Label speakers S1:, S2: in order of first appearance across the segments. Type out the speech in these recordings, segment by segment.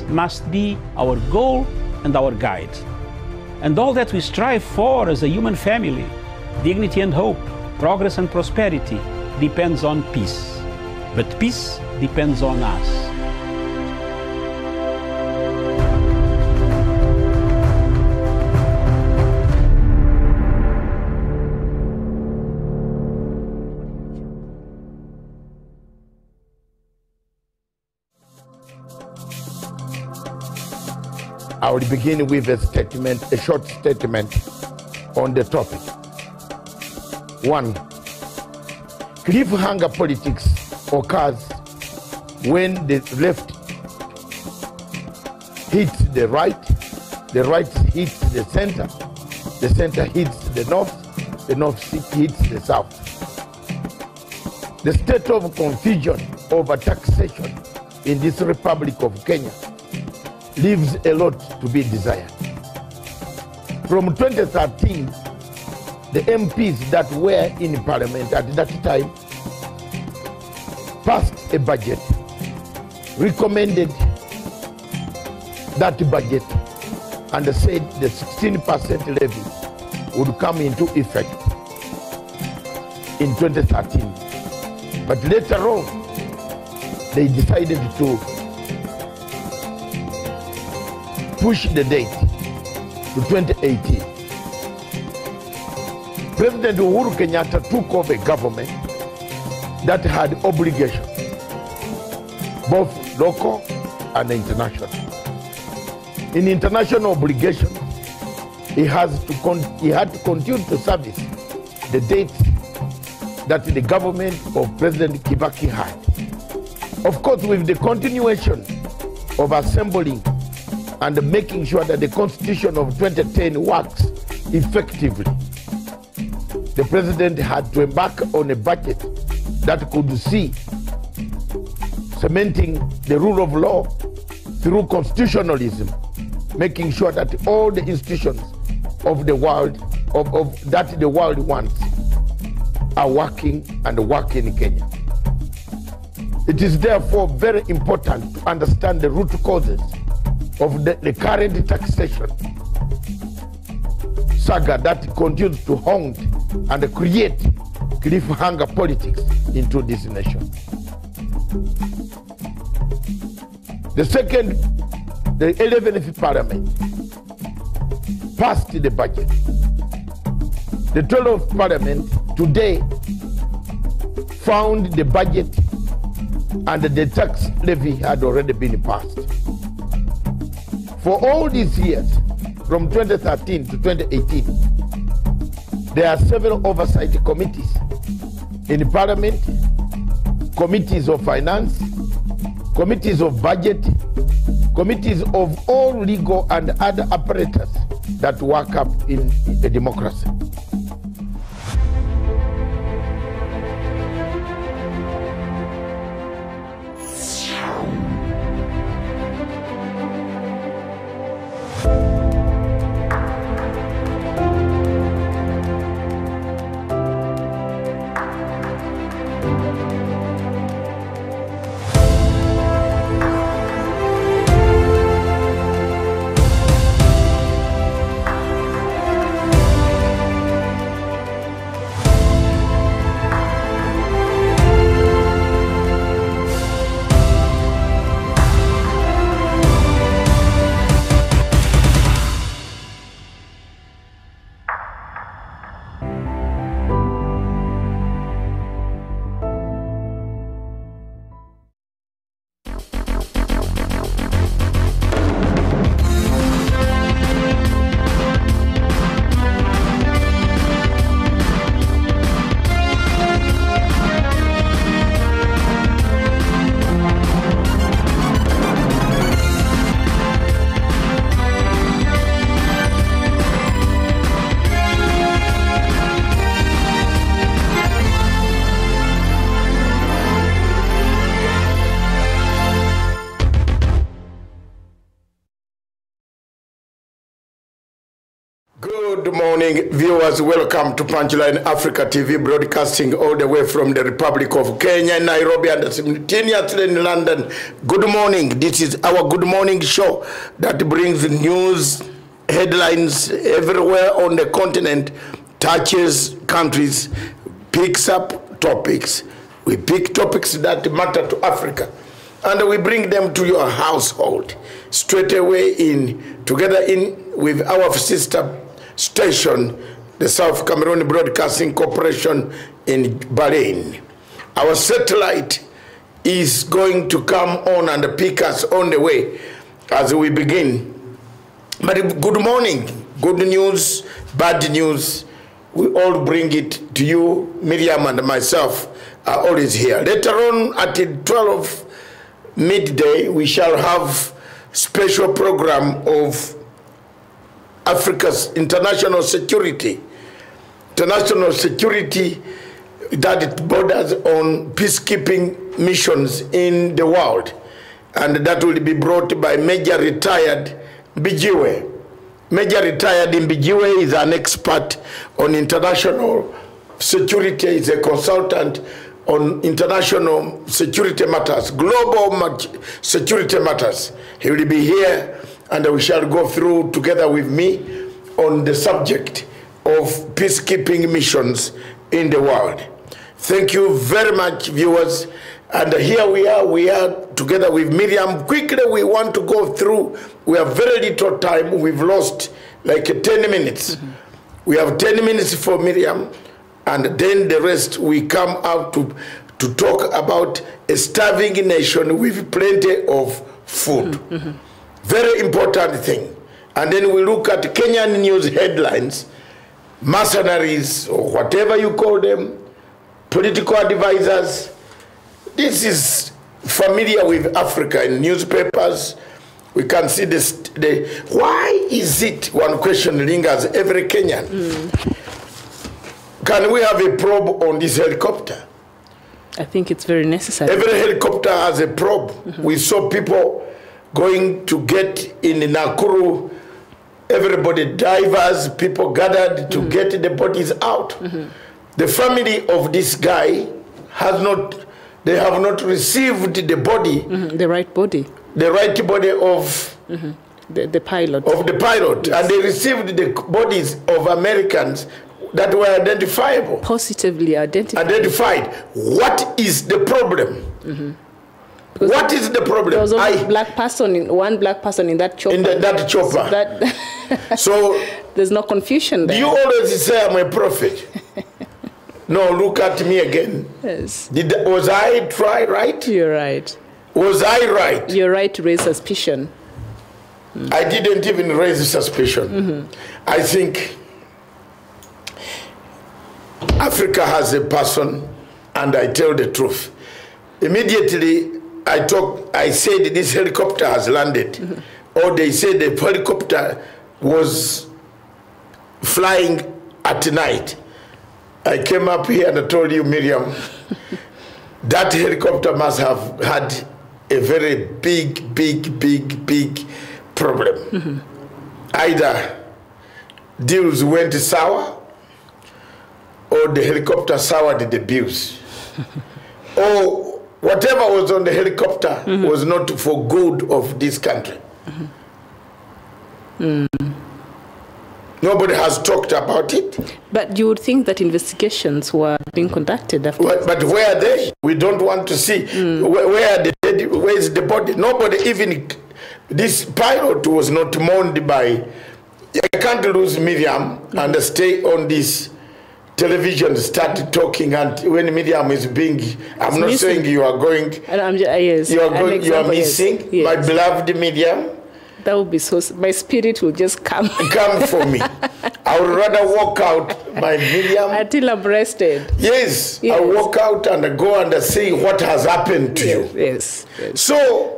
S1: must be our goal and our guide. And all that we strive for as a human family, dignity and hope, progress and prosperity, depends on peace. But peace depends on us.
S2: I will begin with a short statement on the topic. 1. Cliffhanger politics occurs when the left hits the right hits the center hits the north hits the south. The state of confusion over taxation in this Republic of Kenya leaves a lot to be desired. From 2013, the MPs that were in Parliament at that time passed a budget, recommended that budget, and said the 16% levy would come into effect in 2013. But later on, they decided to push the date to 2018. President Uhuru Kenyatta took over a government that had obligations, both local and international. In international obligations, he had to continue to service the date that the government of President Kibaki had. Of course, with the continuation of assembling and making sure that the Constitution of 2010 works effectively, the president had to embark on a budget that could see cementing the rule of law through constitutionalism, making sure that all the institutions of the world, that the world wants, are working and working in Kenya. It is therefore very important to understand the root causes of the current taxation saga that continues to haunt and create cliffhanger politics into this nation. The 11th Parliament passed the budget. The 12th Parliament today found the budget and the tax levy had already been passed. For all these years, from 2013 to 2018, there are several oversight committees in Parliament, committees of finance, committees of budget, committees of all legal and other apparatus that work up in a democracy. morning, viewers. Welcome to Punchline Africa TV, broadcasting all the way from the Republic of Kenya, Nairobi, and simultaneously in London. Good morning. This is our Good Morning show that brings news, headlines everywhere on the continent, touches countries, picks up topics. We pick topics that matter to Africa, and we bring them to your household straight away together with our sister station, the South Cameroon Broadcasting Corporation in Bahrain. Our satellite is going to come on and pick us on the way as we begin. But good morning, good news, bad news, we all bring it to you. Miriam and myself are always here. Later on at 12 midday, we shall have special program of Africa's international security. International security that borders on peacekeeping missions in the world. And that will be brought by Major Retired Bijiwe. Major Retired Bijiwe is an expert on international security, is a consultant on international security matters, global security matters. He will be here, and we shall go through together with me on the subject of peacekeeping missions in the world. Thank you very much, viewers. And here we are together with Miriam. Quickly, we want to go through. We have very little time. We've lost like 10 minutes. We have 10 minutes for Miriam, and then the rest we come out to talk about a starving nation with plenty of food. Very important thing. And then we look at Kenyan news headlines, mercenaries, or whatever you call them, political advisors. This is familiar with Africa in newspapers. We can see this. Why is it, one question lingers, every Kenyan? Can we have a probe on this helicopter?
S3: I think it's very necessary.
S2: Every helicopter has a probe. We saw people going to get in Nakuru, everybody, divers, people gathered to get the bodies out. The family of this guy have not received the body.
S3: The right body.
S2: The right body of
S3: the pilot.
S2: Of the pilot. Yes. And they received the bodies of Americans that were identifiable.
S3: Positively identified.
S2: What is the problem? What is the problem?
S3: There was only one black person in that chopper.
S2: In that chopper. So
S3: there's no confusion there.
S2: Do you always say I'm a prophet? No, look at me again.
S3: Yes.
S2: Was I right?
S3: You're right.
S2: Was I right?
S3: You're right to raise suspicion.
S2: I didn't even raise suspicion. I think Africa has a person, and I tell the truth. Immediately, I said this helicopter has landed. Or they said the helicopter was flying at night. I came up here and I told you, Miriam, that helicopter must have had a very big problem. Either deals went sour, or the helicopter soured the bills. Or whatever was on the helicopter was not for good of this country. Nobody has talked about it.
S3: But you would think that investigations were being conducted after.
S2: But where are they? We don't want to see. Where is the body? Nobody, even this pilot was not mourned by. I can't lose Miriam and stay on this television, start talking, and when Miriam is being, I'm not saying you are going,
S3: yes,
S2: you are missing, yes. My beloved Miriam.
S3: That would be so, my spirit will just come.
S2: Come for me. I would rather walk out, my Miriam.
S3: Until I'm rested.
S2: Yes, I'll walk out and go and see what has happened to you.
S3: Yes.
S2: So,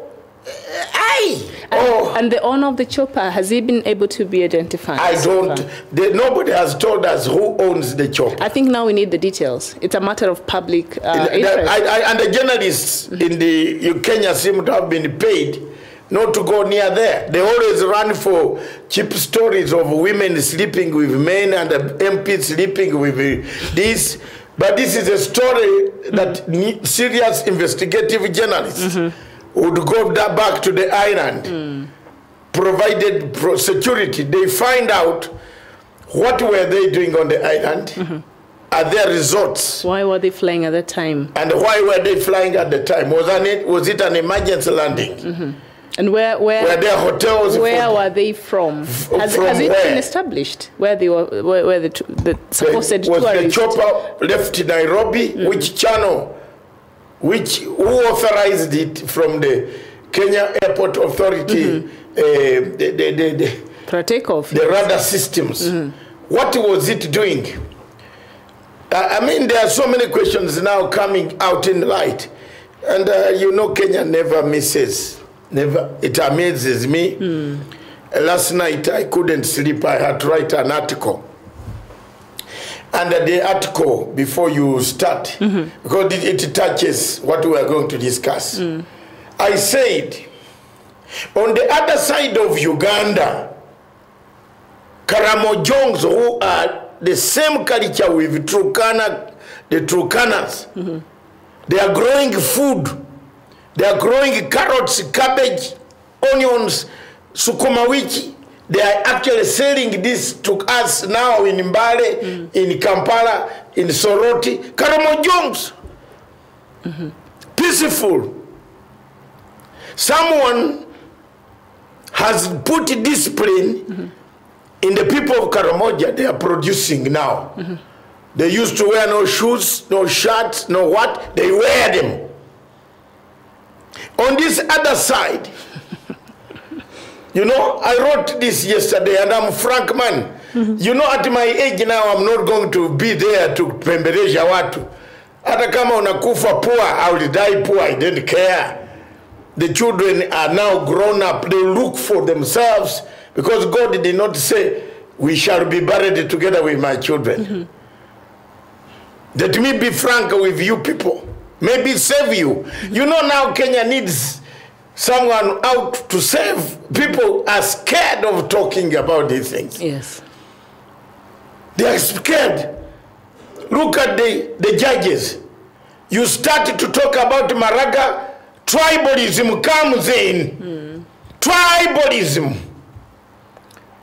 S3: and the owner of the chopper, has he been able to be identified?
S2: I don't. Nobody has told us who owns the chopper.
S3: I think now we need the details. It's a matter of public interest.
S2: And the journalists in Kenya seem to have been paid not to go near there. They always run for cheap stories of women sleeping with men and MPs sleeping with this. But this is a story that serious investigative journalists would go back to the island, provided security. They find out what were they doing on the island, are there resorts.
S3: Why were they flying at that time?
S2: And why were they flying at the time? Was it an emergency landing?
S3: And where
S2: were there hotels?
S3: Where were they from? Has it been established where they were? Where the supposed tourists?
S2: Was the chopper left Nairobi? Which channel? Who authorized it from the Kenya Airport Authority?
S3: For takeoff.
S2: The radar systems. What was it doing? I mean, there are so many questions now coming out in light, and you know, Kenya never misses. Never. It amazes me. Last night I couldn't sleep. I had to write an article. And the article, before you start, because it touches what we are going to discuss, I said, on the other side of Uganda, Karamojongs, who are the same culture with Turkana, the Turkanas, they are growing food. They are growing carrots, cabbage, onions, sukuma wiki. They are actually selling this to us now in Mbale, in Kampala, in Soroti. Karamojongs. Peaceful. Someone has put discipline in the people of Karamoja. They are producing now. They used to wear no shoes, no shirts, no what. They wear them. On this other side, you know, I wrote this yesterday, and I'm a frank man. You know, at my age now, I'm not going to be there to pembeleza watu. Hata kama unakufa poor, I will die poor, I didn't care. The children are now grown up. They look for themselves, because God did not say, we shall be buried together with my children. Let me be frank with you people. Maybe save you. You know, now Kenya needs someone out to save. People are scared of talking about these things.
S3: Yes.
S2: They are scared. Look at the judges. You start to talk about Maraga, tribalism comes in. Tribalism.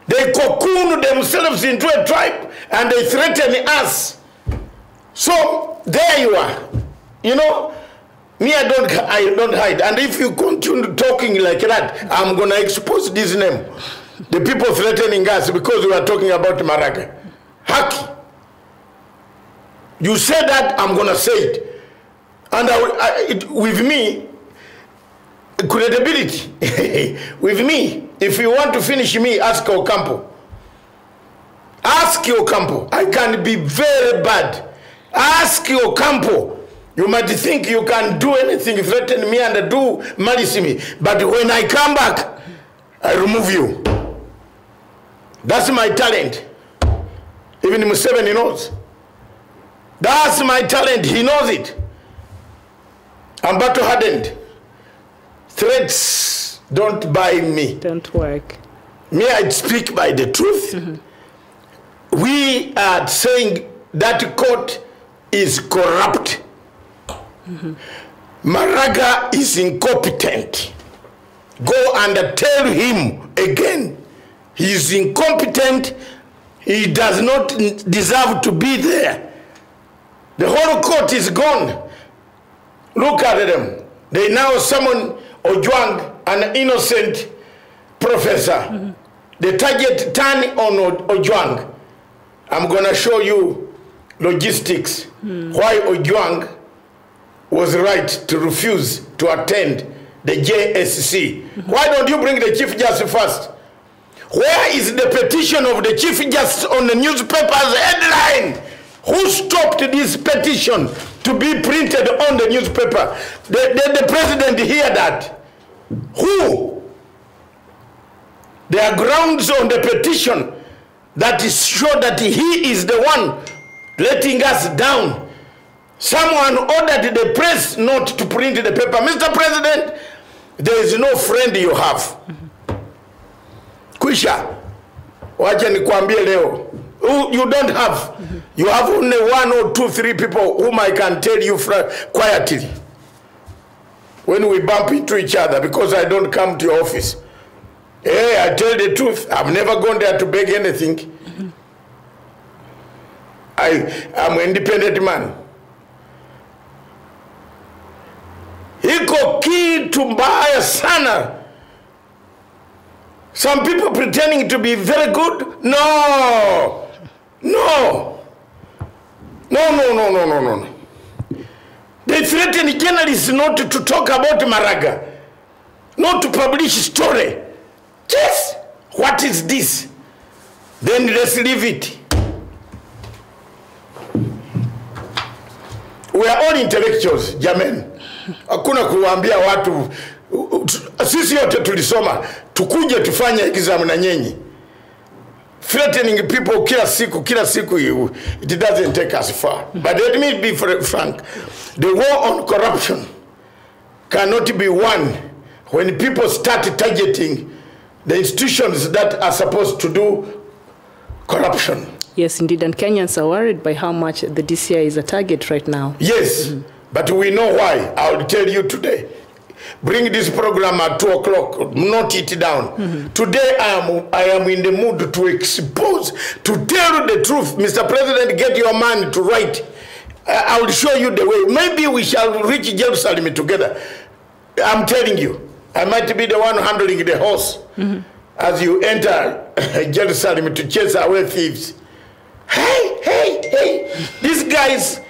S2: They cocoon themselves into a tribe and they threaten us. So there you are. You know, me, I don't hide. And if you continue talking like that, I'm going to expose this name. The people threatening us because we are talking about Maraga. Haki. You say that, I'm going to say it. And with me, credibility. With me, if you want to finish me, ask Ocampo. Ask Ocampo. I can be very bad. Ask Ocampo. You might think you can do anything, threaten me and do malice me. But when I come back, I remove you. That's my talent. Even Museveni knows. That's my talent. He knows it. I'm battle-hardened. Threats don't buy me.
S3: Don't work.
S2: Me, I speak by the truth. We are saying that court is corrupt. Maraga is incompetent. Go and tell him again. He is incompetent. He does not deserve to be there. The whole court is gone. Look at them. They now summon Ojwang, an innocent professor. The target turn on Ojwang. I'm going to show you logistics. Why Ojwang was right to refuse to attend the JSC. Why don't you bring the Chief Justice first? Where is the petition of the Chief Justice on the newspaper's headline? Who stopped this petition to be printed on the newspaper? The president hear that. Who? There are grounds on the petition that is sure that he is the one letting us down. Someone ordered the press not to print the paper. Mr. President, there is no friend you have. Kwisha, wacha nikwambie leo, you don't have. You have only 1 or 2, 3 people whom I can tell you quietly when we bump into each other, because I don't come to your office. Hey, I tell the truth. I've never gone there to beg anything. I'm an independent man. Iko kitu mbaya sana. Some people pretending to be very good. No. They threaten journalists not to talk about Maraga, not to publish story. Yes, what is this? Then let's leave it. We are all intellectuals, jamen. Hakuna kuambia watu, sisi yote tulisoma, tukuje tufanye exam na nyenyi. Threatening people kila siku, it doesn't take us far. But let me be frank. The war on corruption cannot be won when people start targeting the institutions that are supposed to do corruption.
S3: Yes, indeed. And Kenyans are worried by how much the DCI is a target right now.
S2: Yes, but we know why. I'll tell you today. Bring this program at 2 o'clock. Note it down. Today I am in the mood to expose, to tell the truth. Mr. President, get your man to write. I will show you the way. Maybe we shall reach Jerusalem together. I'm telling you. I might be the one handling the horse as you enter Jerusalem to chase away thieves. Hey. These guys,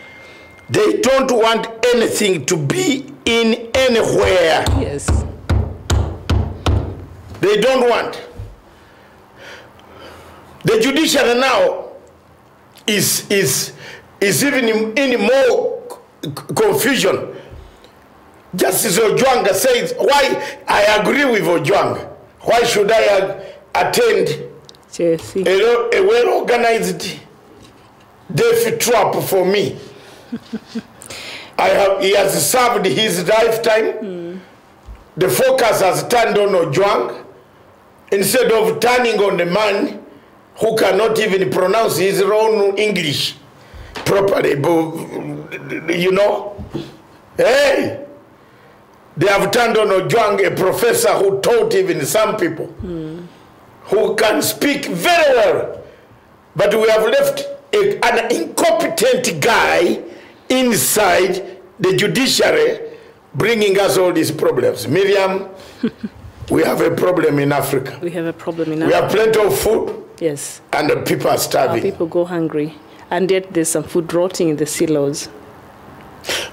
S2: they don't want anything to be in anywhere.
S3: Yes.
S2: They don't want. The judiciary now is even in more confusion. Justice Ojwang says, why I agree with Ojwang. Why should I attend a well-organized death trap for me? He has served his lifetime. The focus has turned on Ojwang instead of turning on the man who cannot even pronounce his own English properly. You know? Hey! They have turned on Ojwang, a professor who taught even some people, who can speak very well. But we have left an incompetent guy inside the judiciary bringing us all these problems. Miriam, we have a problem in Africa.
S3: We have a problem in Africa.
S2: We have plenty of food.
S3: Yes.
S2: And the people are starving.
S3: People go hungry. And yet there's some food rotting in the silos.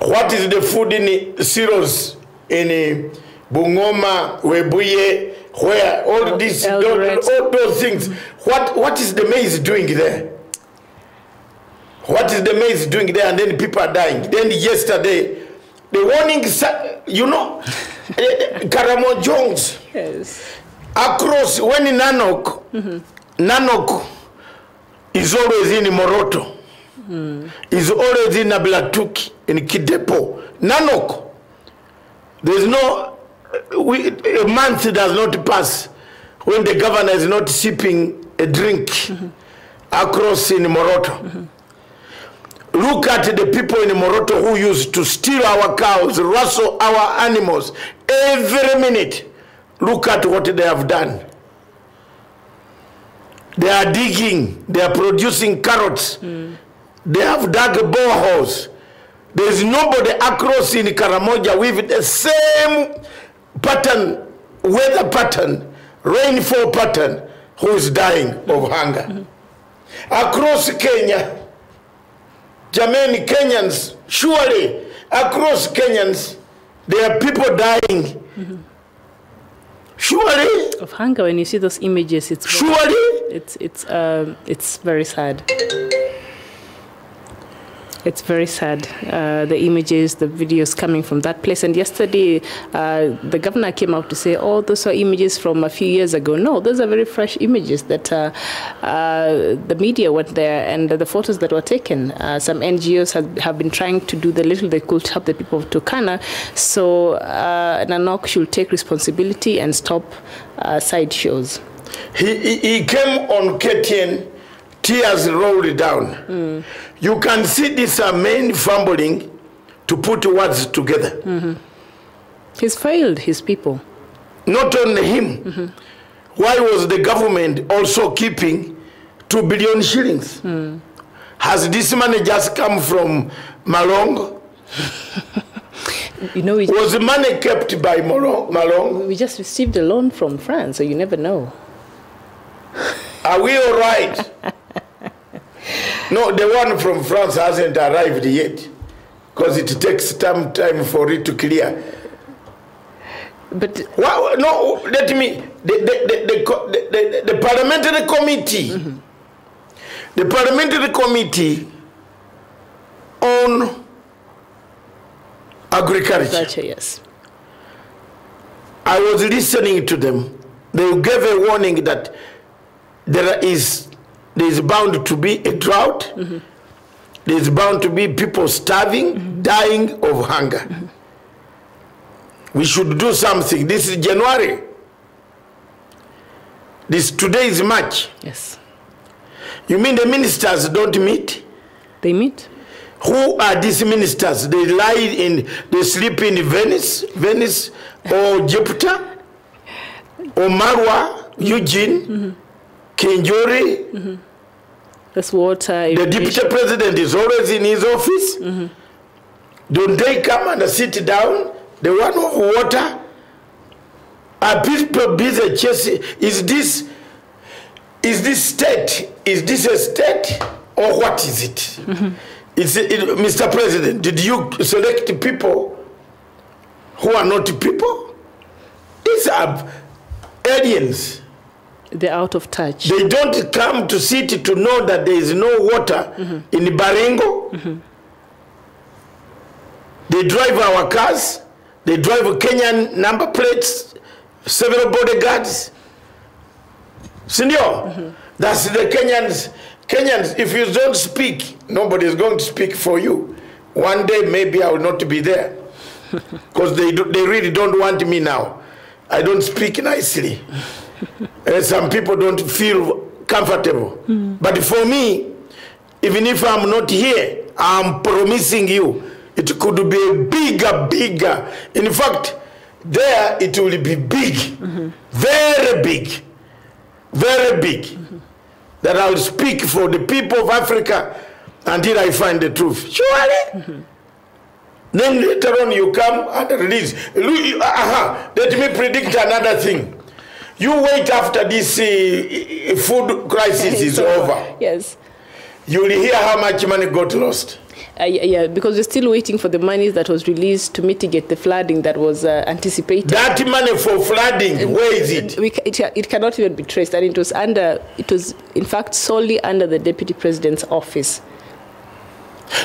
S2: What is the food in the silos? In Bungoma, Webuye, where all these, all those things. What is the maize doing there? What is the maize doing there? And then people are dying. Then yesterday, the warning, you know, Karamo Jones,
S3: yes,
S2: across, when in Nanok, Nanok is always in Moroto, is always in Ablatuki, in Kidepo. Nanok. There's no, a month does not pass when the governor is not sipping a drink across in Moroto. Look at the people in Moroto who used to steal our cows, rustle our animals every minute. Look at what they have done. They are digging, they are producing carrots. They have dug boreholes. There is nobody across in Karamoja with the same pattern, weather pattern, rainfall pattern, who is dying of hunger. Across Kenya, Jamaican Kenyans, surely across Kenyans, there are people dying. Surely.
S3: Of hunger, when you see those images, it's
S2: surely.
S3: It's very sad. It's very sad, the images, the videos coming from that place. And yesterday, the governor came out to say, oh, those are images from a few years ago. No, those are very fresh images that the media went there, and the photos that were taken. Some NGOs have been trying to do the little they could to help the people of Turkana. So Nanok should take responsibility and stop sideshows.
S2: He came on KTN, tears rolled down. You can see this man fumbling to put words together.
S3: He's failed his people.
S2: Not only him. Why was the government also keeping 2 billion shillings? Has this money just come from Malong?
S3: You know,
S2: was the money kept by Malong?
S3: We just received a loan from France, so you never know.
S2: Are we all right? No, the one from France hasn't arrived yet, because it takes time for it to clear.
S3: But
S2: well, no, let me. The parliamentary committee, the parliamentary committee on agriculture.
S3: Yes.
S2: I was listening to them. They gave a warning that there is bound to be a drought. There is bound to be people starving, dying of hunger. We should do something. This is January. Today is March.
S3: Yes.
S2: You mean the ministers don't meet?
S3: They meet.
S2: Who are these ministers? They sleep in Venice or Jupiter or Marwa, Eugene, Kinjori.
S3: That's water.
S2: The deputy president is always in his office. Don't they come and sit down? The one of water? Are people busy chasing? Is this state? Is this a state? Or what is it? Mr. President, did you select people who are not people? These are aliens.
S3: They're out of touch.
S2: They don't come to city to know that there is no water in Baringo. They drive our cars. They drive Kenyan number plates, several bodyguards. Senor, that's the Kenyans. Kenyans, if you don't speak, nobody is going to speak for you. One day, maybe I will not be there. Because they really don't want me now. I don't speak nicely. Some people don't feel comfortable. But for me, even if I'm not here, I'm promising you, it could be a bigger. In fact, there it will be big. Very big. Very big. That I'll speak for the people of Africa until I find the truth. Surely. Then later on you come and release. Let me predict another thing. You wait after this food crisis is over.
S3: Yes.
S2: You will hear how much money got lost.
S3: Yeah, because we're still waiting for the money that was released to mitigate the flooding that was anticipated.
S2: That money for flooding, where is it?
S3: It cannot even be traced, and it was in fact solely under the Deputy President's office.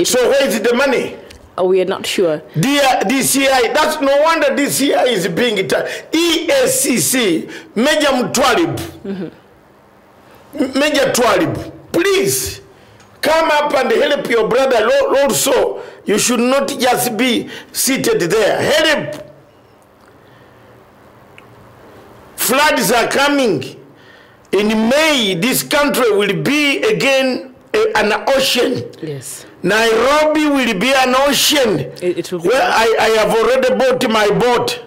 S2: So where is the money?
S3: We are not sure.
S2: DCI, that's no wonder DCI is being ESCC, Major Mtwalib. Major Twalib, please come up and help your brother. Also, you should not just be seated there. Help. Floods are coming. In May, this country will be again an ocean.
S3: Yes. Nairobi
S2: will be an ocean.
S3: It will be
S2: where I have already bought my boat.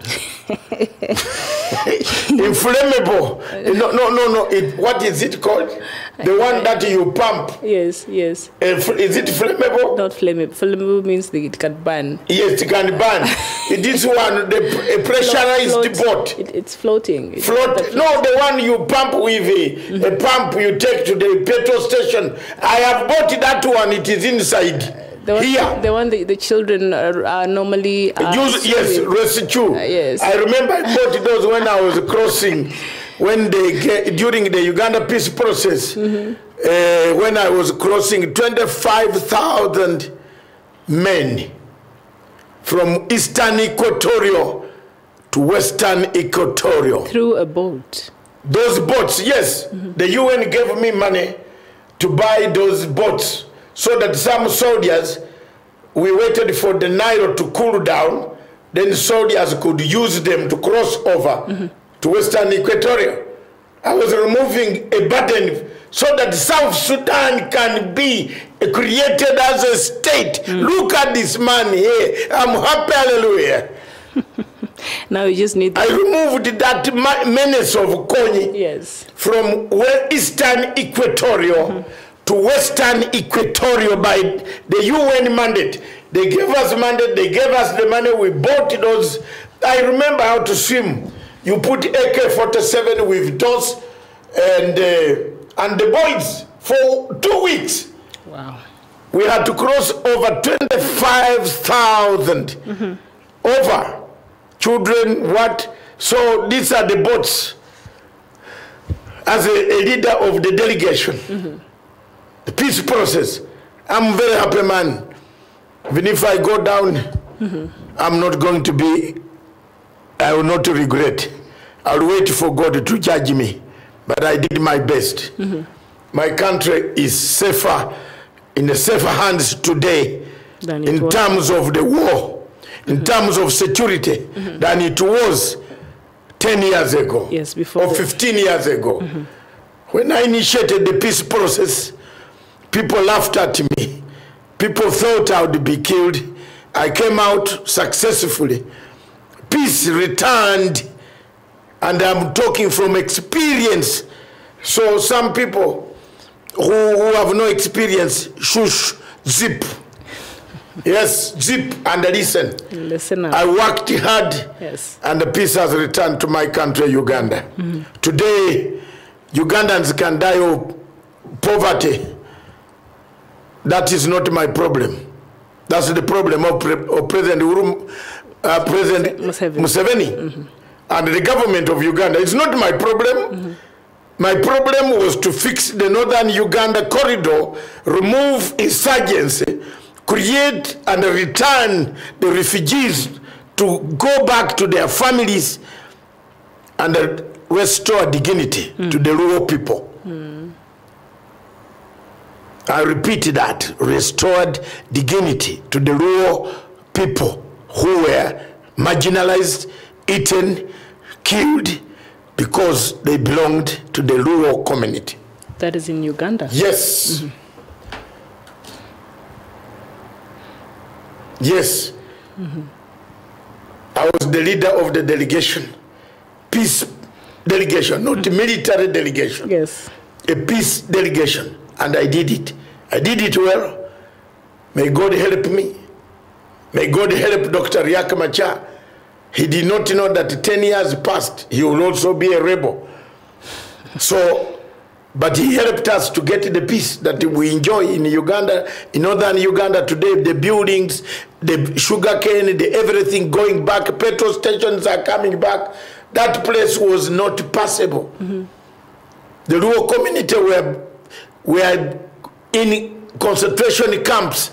S2: Inflammable. No. What is it called? The one that you pump.
S3: Yes.
S2: Is it flammable?
S3: Not flammable. Flammable means that it can burn.
S2: Yes, it can burn. This one, a pressurized boat.
S3: It's floating.
S2: No, the one you pump with a pump you take to the petrol station. I have bought that one. It is inside.
S3: The one the children are normally
S2: yes, rescue.
S3: Yes.
S2: I remember I bought those when I was crossing, during the Uganda peace process, when I was crossing 25,000 men from eastern equatorial to western equatorial.
S3: Through a boat?
S2: Those boats, yes. The UN gave me money to buy those boats so that some soldiers, we waited for the Nile to cool down, then soldiers could use them to cross over to western equatorial. I was removing a burden so that South Sudan can be created as a state. Look at this man here. I'm happy, hallelujah.
S3: Now you just need...
S2: I removed that menace of Konyi from eastern equatorial to western equatorial by the UN mandate. They gave us mandate, they gave us the money, we bought those. I remember how to swim. You put AK-47 with those and the boys for 2 weeks.
S3: Wow.
S2: We had to cross over 25,000 over children, what? So these are the boats. As a leader of the delegation, the peace process, I'm very happy, man. Even if I go down, I'm not going to be, I will not regret. I'll wait for God to judge me. But I did my best. My country is safer, in the safer hands today in terms of the war, in terms of security, than it was 10 years ago, or 15 years ago. When I initiated the peace process, people laughed at me. People thought I would be killed. I came out successfully. Peace returned, and I'm talking from experience. So some people who have no experience, shush, zip. Yes, zip and listen.
S3: Listen up.
S2: I worked hard, and the peace has returned to my country, Uganda. Today, Ugandans can die of poverty. That is not my problem. That's the problem of President Museveni and the government of Uganda. It's not my problem. My problem was to fix the northern Uganda corridor, remove insurgency, create and return the refugees to go back to their families and restore dignity to the rural people. I repeat that, restored dignity to the rural people who were marginalized, eaten, killed, because they belonged to the rural community.
S3: That is in Uganda?
S2: Yes. Yes. I was the leader of the delegation, peace delegation, not military delegation.
S3: Yes.
S2: A peace delegation, and I did it. I did it well. May God help me. May God help Dr. Riek Machar. He did not know that 10 years passed, he will also be a rebel. So, but he helped us to get the peace that we enjoy in Uganda, in northern Uganda today, the buildings, the sugarcane, the everything going back, petrol stations are coming back. That place was not passable. The rural community were in concentration camps.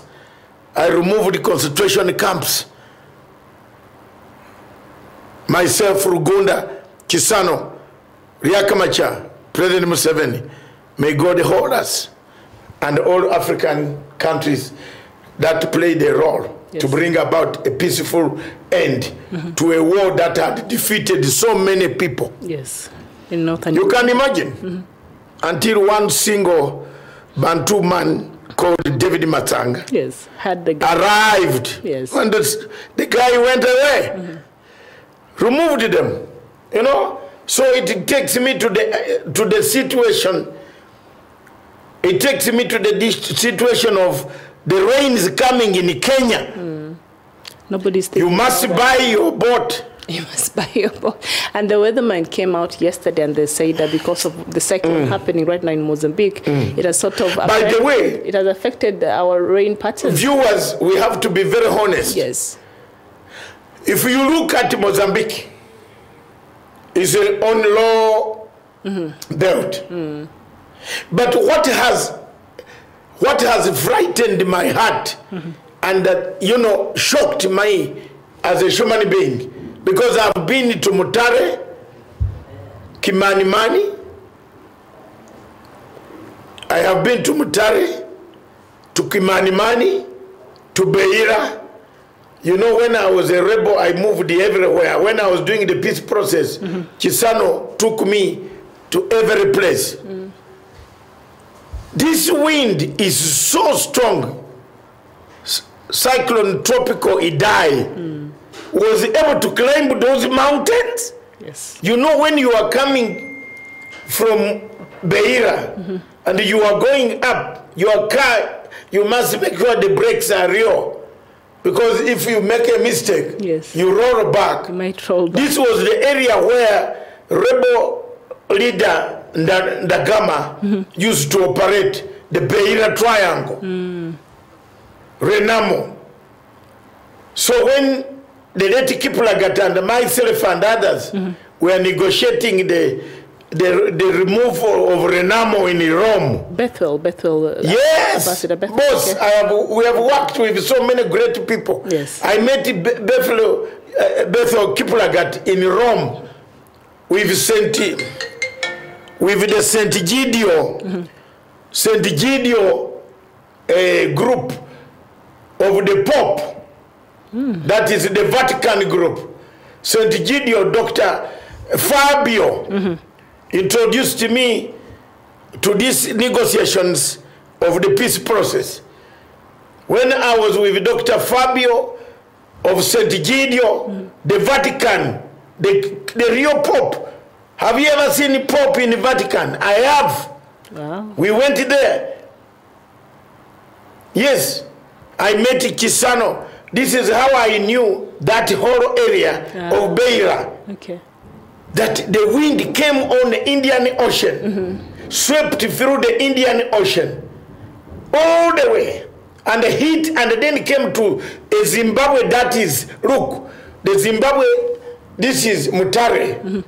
S2: I removed the concentration camps. Myself, Rugunda, Kisano, Riek Machar, President Museveni, may God hold us and all African countries that played a role to bring about a peaceful end to a war that had defeated so many people.
S3: Yes. In Northern
S2: You can imagine, until one single Bantu man called David Matanga
S3: had the guy
S2: arrived. When the guy went away. Removed them, you know. So it takes me to the situation. It takes me to the situation of the rains coming in Kenya.
S3: Nobody's
S2: you must buy your boat.
S3: You must buy your boat. And the weatherman came out yesterday and they said that because of the cyclone happening right now in Mozambique, it has sort of
S2: by the way,
S3: it has affected our rain patterns.
S2: Viewers, we have to be very honest.
S3: Yes.
S2: If you look at Mozambique, it's on low belt. But what has frightened my heart and that, you know, shocked me as a human being, because I've been to Mutare, Kimanimani, I have been to Mutare, to Kimanimani, to Beira. You know, when I was a rebel, I moved everywhere. When I was doing the peace process, Chisano took me to every place. This wind is so strong. Cyclone Tropical Idai was able to climb those mountains.
S3: Yes.
S2: You know, when you are coming from Beira and you are going up, your car, you must make sure the brakes are real. Because if you make a mistake,
S3: yes,
S2: you roll back.
S3: You might roll back.
S2: This was the area where rebel leader Ndagama used to operate the Beira Triangle, Renamo. So when the late Kiplagat and myself and others were negotiating the removal of Renamo in Rome.
S3: Bethel.
S2: Yes,
S3: Ambassador Bethel.
S2: Boss,
S3: Okay.
S2: we have worked with so many great people.
S3: Yes.
S2: I met Bethel Kiplagat in Rome with the Saint Gidio, Saint Gidio group of the Pope. That is the Vatican group. Saint Gidio, Dr. Fabio, introduced me to these negotiations of the peace process. When I was with Dr. Fabio of St. Gidio, the Vatican, the real Pope. Have you ever seen a Pope in the Vatican? I have.
S3: Wow.
S2: We went there. Yes, I met Chisano. This is how I knew that whole area of Beira.
S3: Okay.
S2: That the wind came on the Indian Ocean, swept through the Indian Ocean, all the way, and hit, and then came to a Zimbabwe. That is, look, the Zimbabwe, this is Mutare,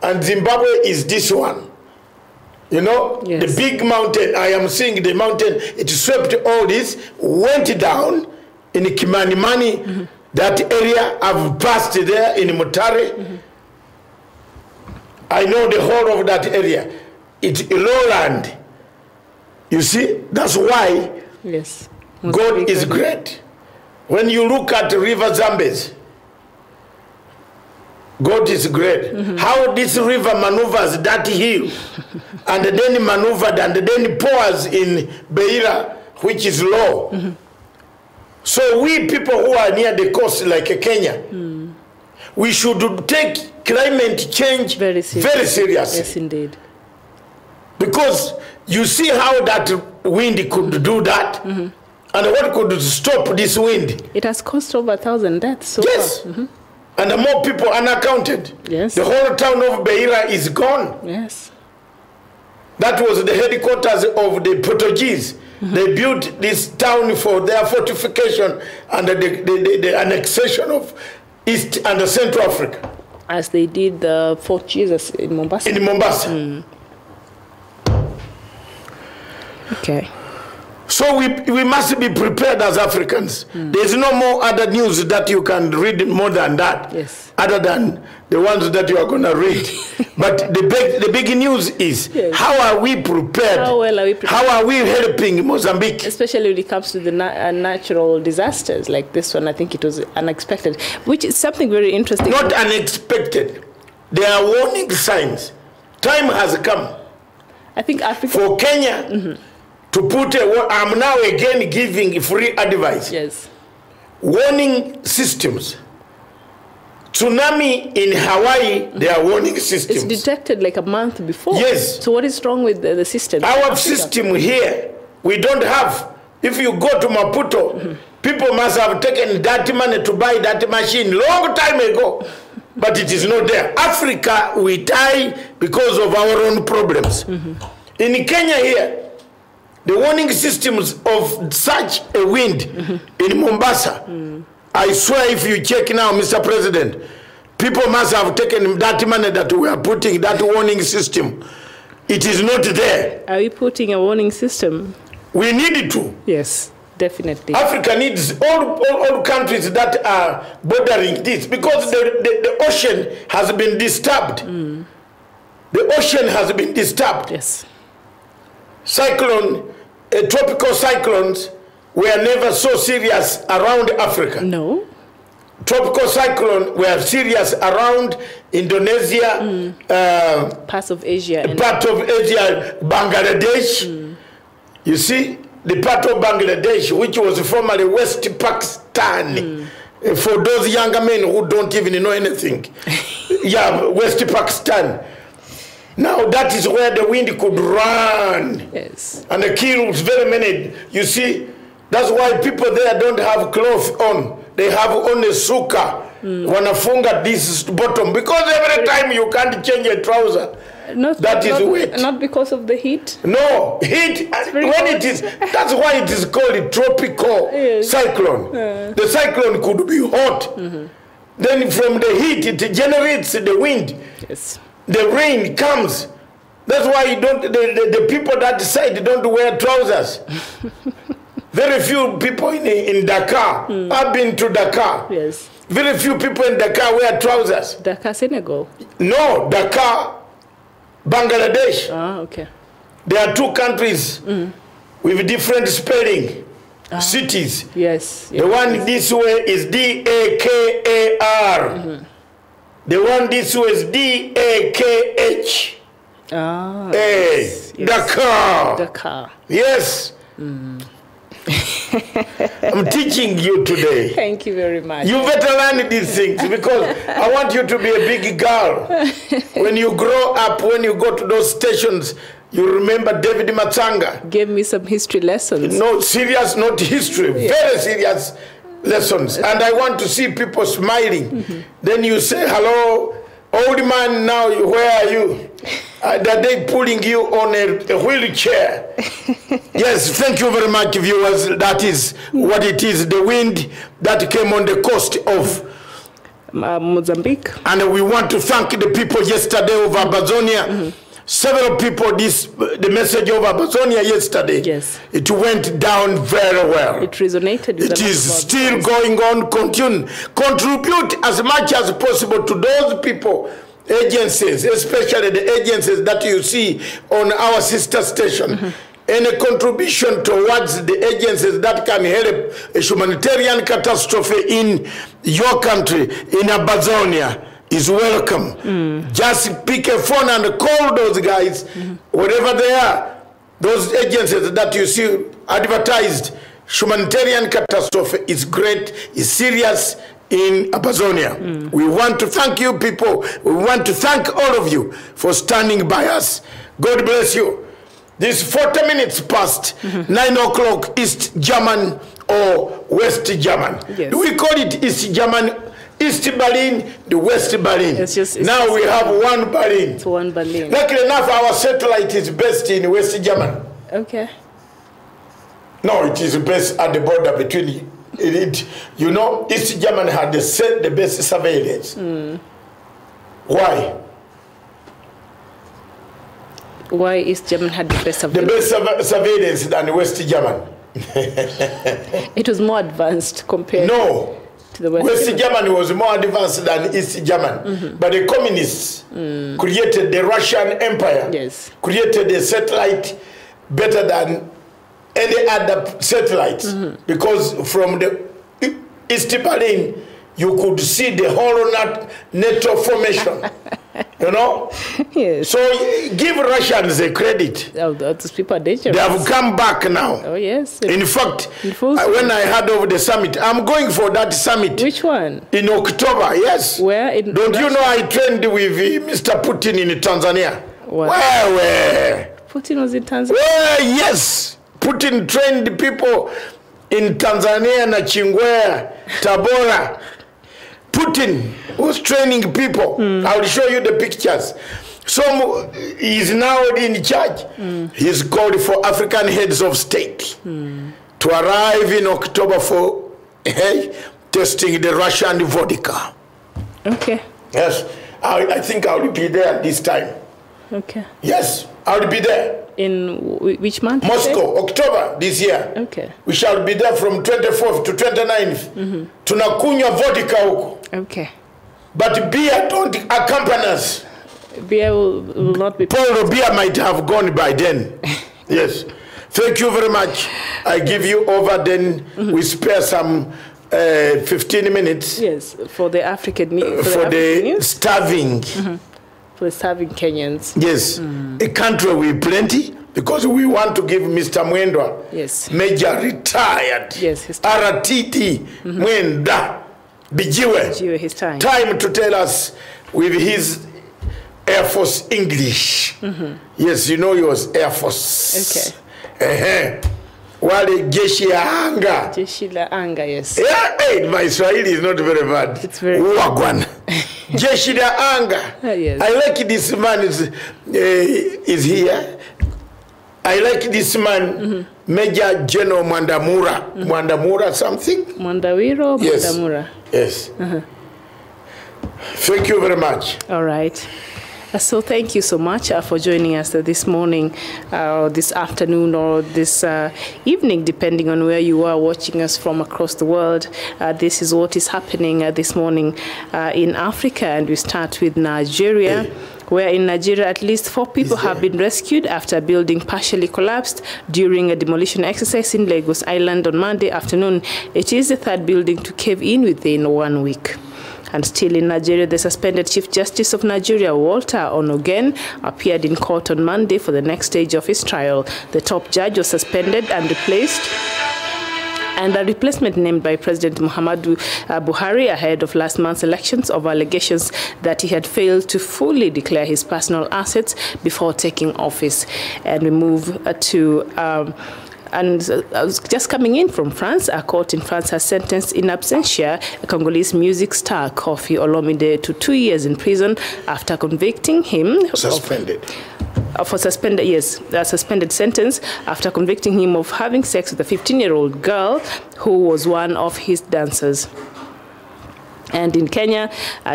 S2: and Zimbabwe is this one. You know,
S3: yes,
S2: the big mountain, I am seeing the mountain, it swept all this, went down in Kimanimani, that area. I've passed there in Mutare. I know the whole of that area. It's lowland. You see, that's why
S3: yes,
S2: God is great. When you look at River Zambezi, God is great. How this river maneuvers that hill, and then maneuvered, and then pours in Beira, which is low. So we people who are near the coast, like Kenya, we should take climate change very seriously.
S3: Yes, indeed.
S2: Because you see how that wind could do that, and what could stop this wind.
S3: It has caused over 1,000 deaths so
S2: yes,
S3: far.
S2: And more people unaccounted.
S3: Yes.
S2: The whole town of Beira is gone.
S3: Yes.
S2: That was the headquarters of the Portuguese. They built this town for their fortification and the annexation of East and Central Africa.
S3: As they did the Fort Jesus in Mombasa.
S2: In Mombasa.
S3: Okay.
S2: So we must be prepared as Africans. There's no more other news that you can read more than that.
S3: Yes.
S2: Other than the ones that you are going to read. But the big news is,
S3: yes,
S2: how are we prepared?
S3: How well are we prepared?
S2: How are we helping Mozambique?
S3: Especially when it comes to the natural disasters like this one. I think it was unexpected, which is something very interesting.
S2: Not unexpected. There are warning signs. Time has come.
S3: I think Africa,
S2: for Kenya to put I'm now again giving free advice.
S3: yes,
S2: Warning systems. Tsunami in Hawaii, there are warning systems.
S3: it's detected like a month before.
S2: Yes.
S3: So what is wrong with the system?
S2: Our system here, we don't have. If you go to Maputo, people must have taken that money to buy that machine long time ago. But it is not there. Africa, we die because of our own problems. In Kenya here, the warning systems of such a wind in Mombasa, I swear if you check now, Mr. President, people must have taken that money that we are putting, that warning system. It is not there.
S3: Are we putting a warning system?
S2: We need it to.
S3: Yes. Definitely.
S2: Africa needs all countries that are bordering this, because the ocean has been disturbed. The ocean has been disturbed.
S3: Yes.
S2: Tropical cyclones were never so serious around Africa.
S3: No.
S2: Tropical cyclone were serious around Indonesia,
S3: Parts of Asia.
S2: Bangladesh. You see, the part of Bangladesh, which was formerly West Pakistan, for those younger men who don't even know anything. Yeah, West Pakistan. Now that is where the wind could run.
S3: Yes.
S2: And it kills very many. You see, that's why people there don't have clothes on. They have only suka. Wanafunga this bottom. Because every time you can't change a trouser. That is wet.
S3: Not because of the heat?
S2: No, heat, when it is, that's why it is called a tropical cyclone. The cyclone could be hot. Then from the heat, it generates the wind.
S3: Yes. The
S2: rain comes. That's why you don't, the people that side don't wear trousers. Very few people in Dakar. I've been to Dakar.
S3: Yes.
S2: Very few people in Dakar wear trousers.
S3: Dakar, Senegal?
S2: No, Dakar, Bangladesh.
S3: Ah, okay.
S2: There are two countries with different spelling. Cities.
S3: Yes.
S2: The one this way is D-A-K-A-R. The one this way is D-A-K-H.
S3: Ah.
S2: Yes. Dakar.
S3: Dakar.
S2: Yes. I'm teaching you today.
S3: Thank you very much.
S2: You better learn these things, because I want you to be a big girl. When you grow up, when you go to those stations, you remember David Matanga.
S3: Gave me some history lessons.
S2: No, serious, not history. Very serious lessons. And I want to see people smiling. Then you say, hello, old man, now where are you? Are they pulling you on a wheelchair? Yes, thank you very much, viewers. That is what it is. The wind that came on the coast of
S3: Mozambique.
S2: And we want to thank the people yesterday of Amazonia. Several people, the message of Amazonia yesterday,
S3: yes,
S2: it went down very well.
S3: It resonated with
S2: It is still going on. Contribute as much as possible to those people, agencies, especially the agencies that you see on our sister station. Any contribution towards the agencies that can help a humanitarian catastrophe in your country, in Amazonia, is welcome. Just pick a phone and call those guys, wherever they are. Those agencies that you see advertised, humanitarian catastrophe is great, is serious in Amazonia. We want to thank you people. We want to thank all of you for standing by us. God bless you. This 40 minutes past 9 o'clock East German or West German.
S3: Yes.
S2: Do we call it East German? East Berlin, the West Berlin. Now we have one Berlin.
S3: It's one Berlin.
S2: Luckily enough, our satellite is based in West German.
S3: Okay.
S2: No, it is based at the border between it. You know, East German had the best surveillance. Why?
S3: Why East German had the best surveillance?
S2: The best surveillance than West German.
S3: It was more advanced compared
S2: to
S3: the
S2: West Germany was more advanced than East German. But the communists created the Russian Empire, created a satellite better than any other satellites, because from the East Berlin, you could see the whole NATO formation. You know?
S3: Yes.
S2: So give Russians a credit.
S3: Oh, those people are dangerous.
S2: They have come back now.
S3: Oh, yes.
S2: In fact, when I heard of the summit, I'm going for that summit.
S3: Which one?
S2: In October, yes.
S3: Where?
S2: Don't you know I trained with Mr. Putin in Tanzania?
S3: What?
S2: Where?
S3: Putin was in Tanzania?
S2: Well, yes. Putin trained people in Tanzania, Nachingwea, Tabora. Putin was training people. I will show you the pictures. So he's now in charge. He's called for African heads of state to arrive in October for testing the Russian vodka.
S3: Okay.
S2: Yes, I think I will be there this time.
S3: Okay.
S2: Yes, I will be there.
S3: In which month?
S2: Moscow, October this year.
S3: Okay.
S2: We shall be there from 24th to 29th. Tunakunywa vodka huko.
S3: Okay.
S2: But beer don't accompany us.
S3: Beer will not be...
S2: Paul beer might have gone by then. Yes. Thank you very much. I give you over, then we spare some 15 minutes.
S3: Yes, for the African news.
S2: For the starving.
S3: For the starving Kenyans.
S2: Yes. A country with plenty, because we want to give Mr. Mwendwa,
S3: yes,
S2: Major retired,
S3: yes,
S2: RTT Mwenda Bijiwe,
S3: his time
S2: to tell us with his Air Force English. Yes, you know he was Air Force.
S3: Okay.
S2: Wale jeshi ya anga.
S3: Jeshi la anga, yes.
S2: Yeah, hey, my Swahili is not very bad.
S3: It's very
S2: Wagwan. Jeshi la anga.
S3: Yes.
S2: I like this man is here. I like this man, Major General Mwandamura. Mwandamura something?
S3: Mwandawiro,
S2: yes.
S3: Mwandamura.
S2: Yes. Thank you very much.
S3: All right. So thank you so much for joining us this morning, this afternoon, or this evening, depending on where you are watching us from across the world. This is what is happening this morning in Africa, and we start with Nigeria. Where in Nigeria, at least 4 people have been rescued after a building partially collapsed during a demolition exercise in Lagos Island on Monday afternoon. It is the 3rd building to cave in within 1 week. And still in Nigeria, the suspended Chief Justice of Nigeria, Walter Onogen, appeared in court on Monday for the next stage of his trial. The top judge was suspended and replaced, and a replacement named by President Muhammadu Buhari ahead of last month's elections of allegations that he had failed to fully declare his personal assets before taking office. And we move to... just coming in from France, a court in France has sentenced in absentia a Congolese music star, Kofi Olomide, to 2 years in prison after convicting him...
S2: Suspended.
S3: For suspended, yes, a suspended sentence after convicting him of having sex with a 15-year-old girl who was one of his dancers. And in Kenya,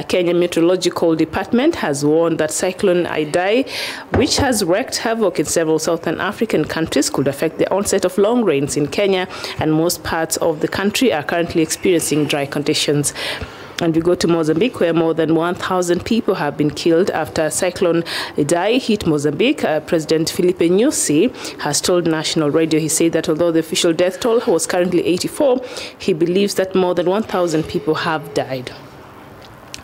S3: Kenya Meteorological Department has warned that Cyclone Idai, which has wreaked havoc in several southern African countries, could affect the onset of long rains in Kenya, and most parts of the country are currently experiencing dry conditions. And we go to Mozambique, where more than 1,000 people have been killed after Cyclone Idai hit Mozambique. President Filipe Nyusi has told national radio, he said that although the official death toll was currently 84, he believes that more than 1,000 people have died.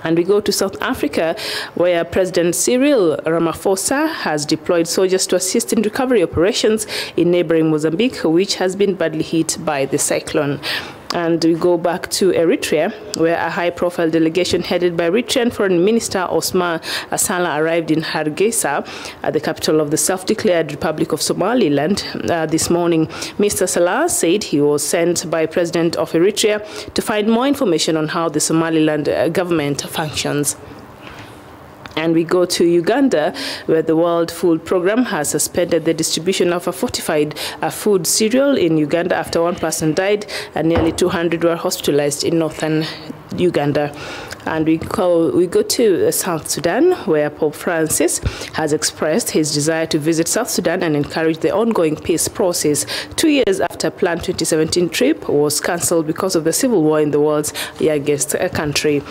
S3: And we go to South Africa, where President Cyril Ramaphosa has deployed soldiers to assist in recovery operations in neighboring Mozambique, which has been badly hit by the cyclone. And we go back to Eritrea, where a high-profile delegation headed by Eritrean Foreign Minister Osman Asala arrived in Hargeisa, the capital of the self-declared Republic of Somaliland, this morning. Mr. Salah said he was sent by President of Eritrea to find more information on how the Somaliland government functions. And we go to Uganda, where the World Food Programme has suspended the distribution of a fortified food cereal in Uganda after 1 person died and nearly 200 were hospitalized in northern Uganda. And we go to South Sudan, where Pope Francis has expressed his desire to visit South Sudan and encourage the ongoing peace process 2 years after a planned 2017 trip was cancelled because of the civil war in the world's youngest country.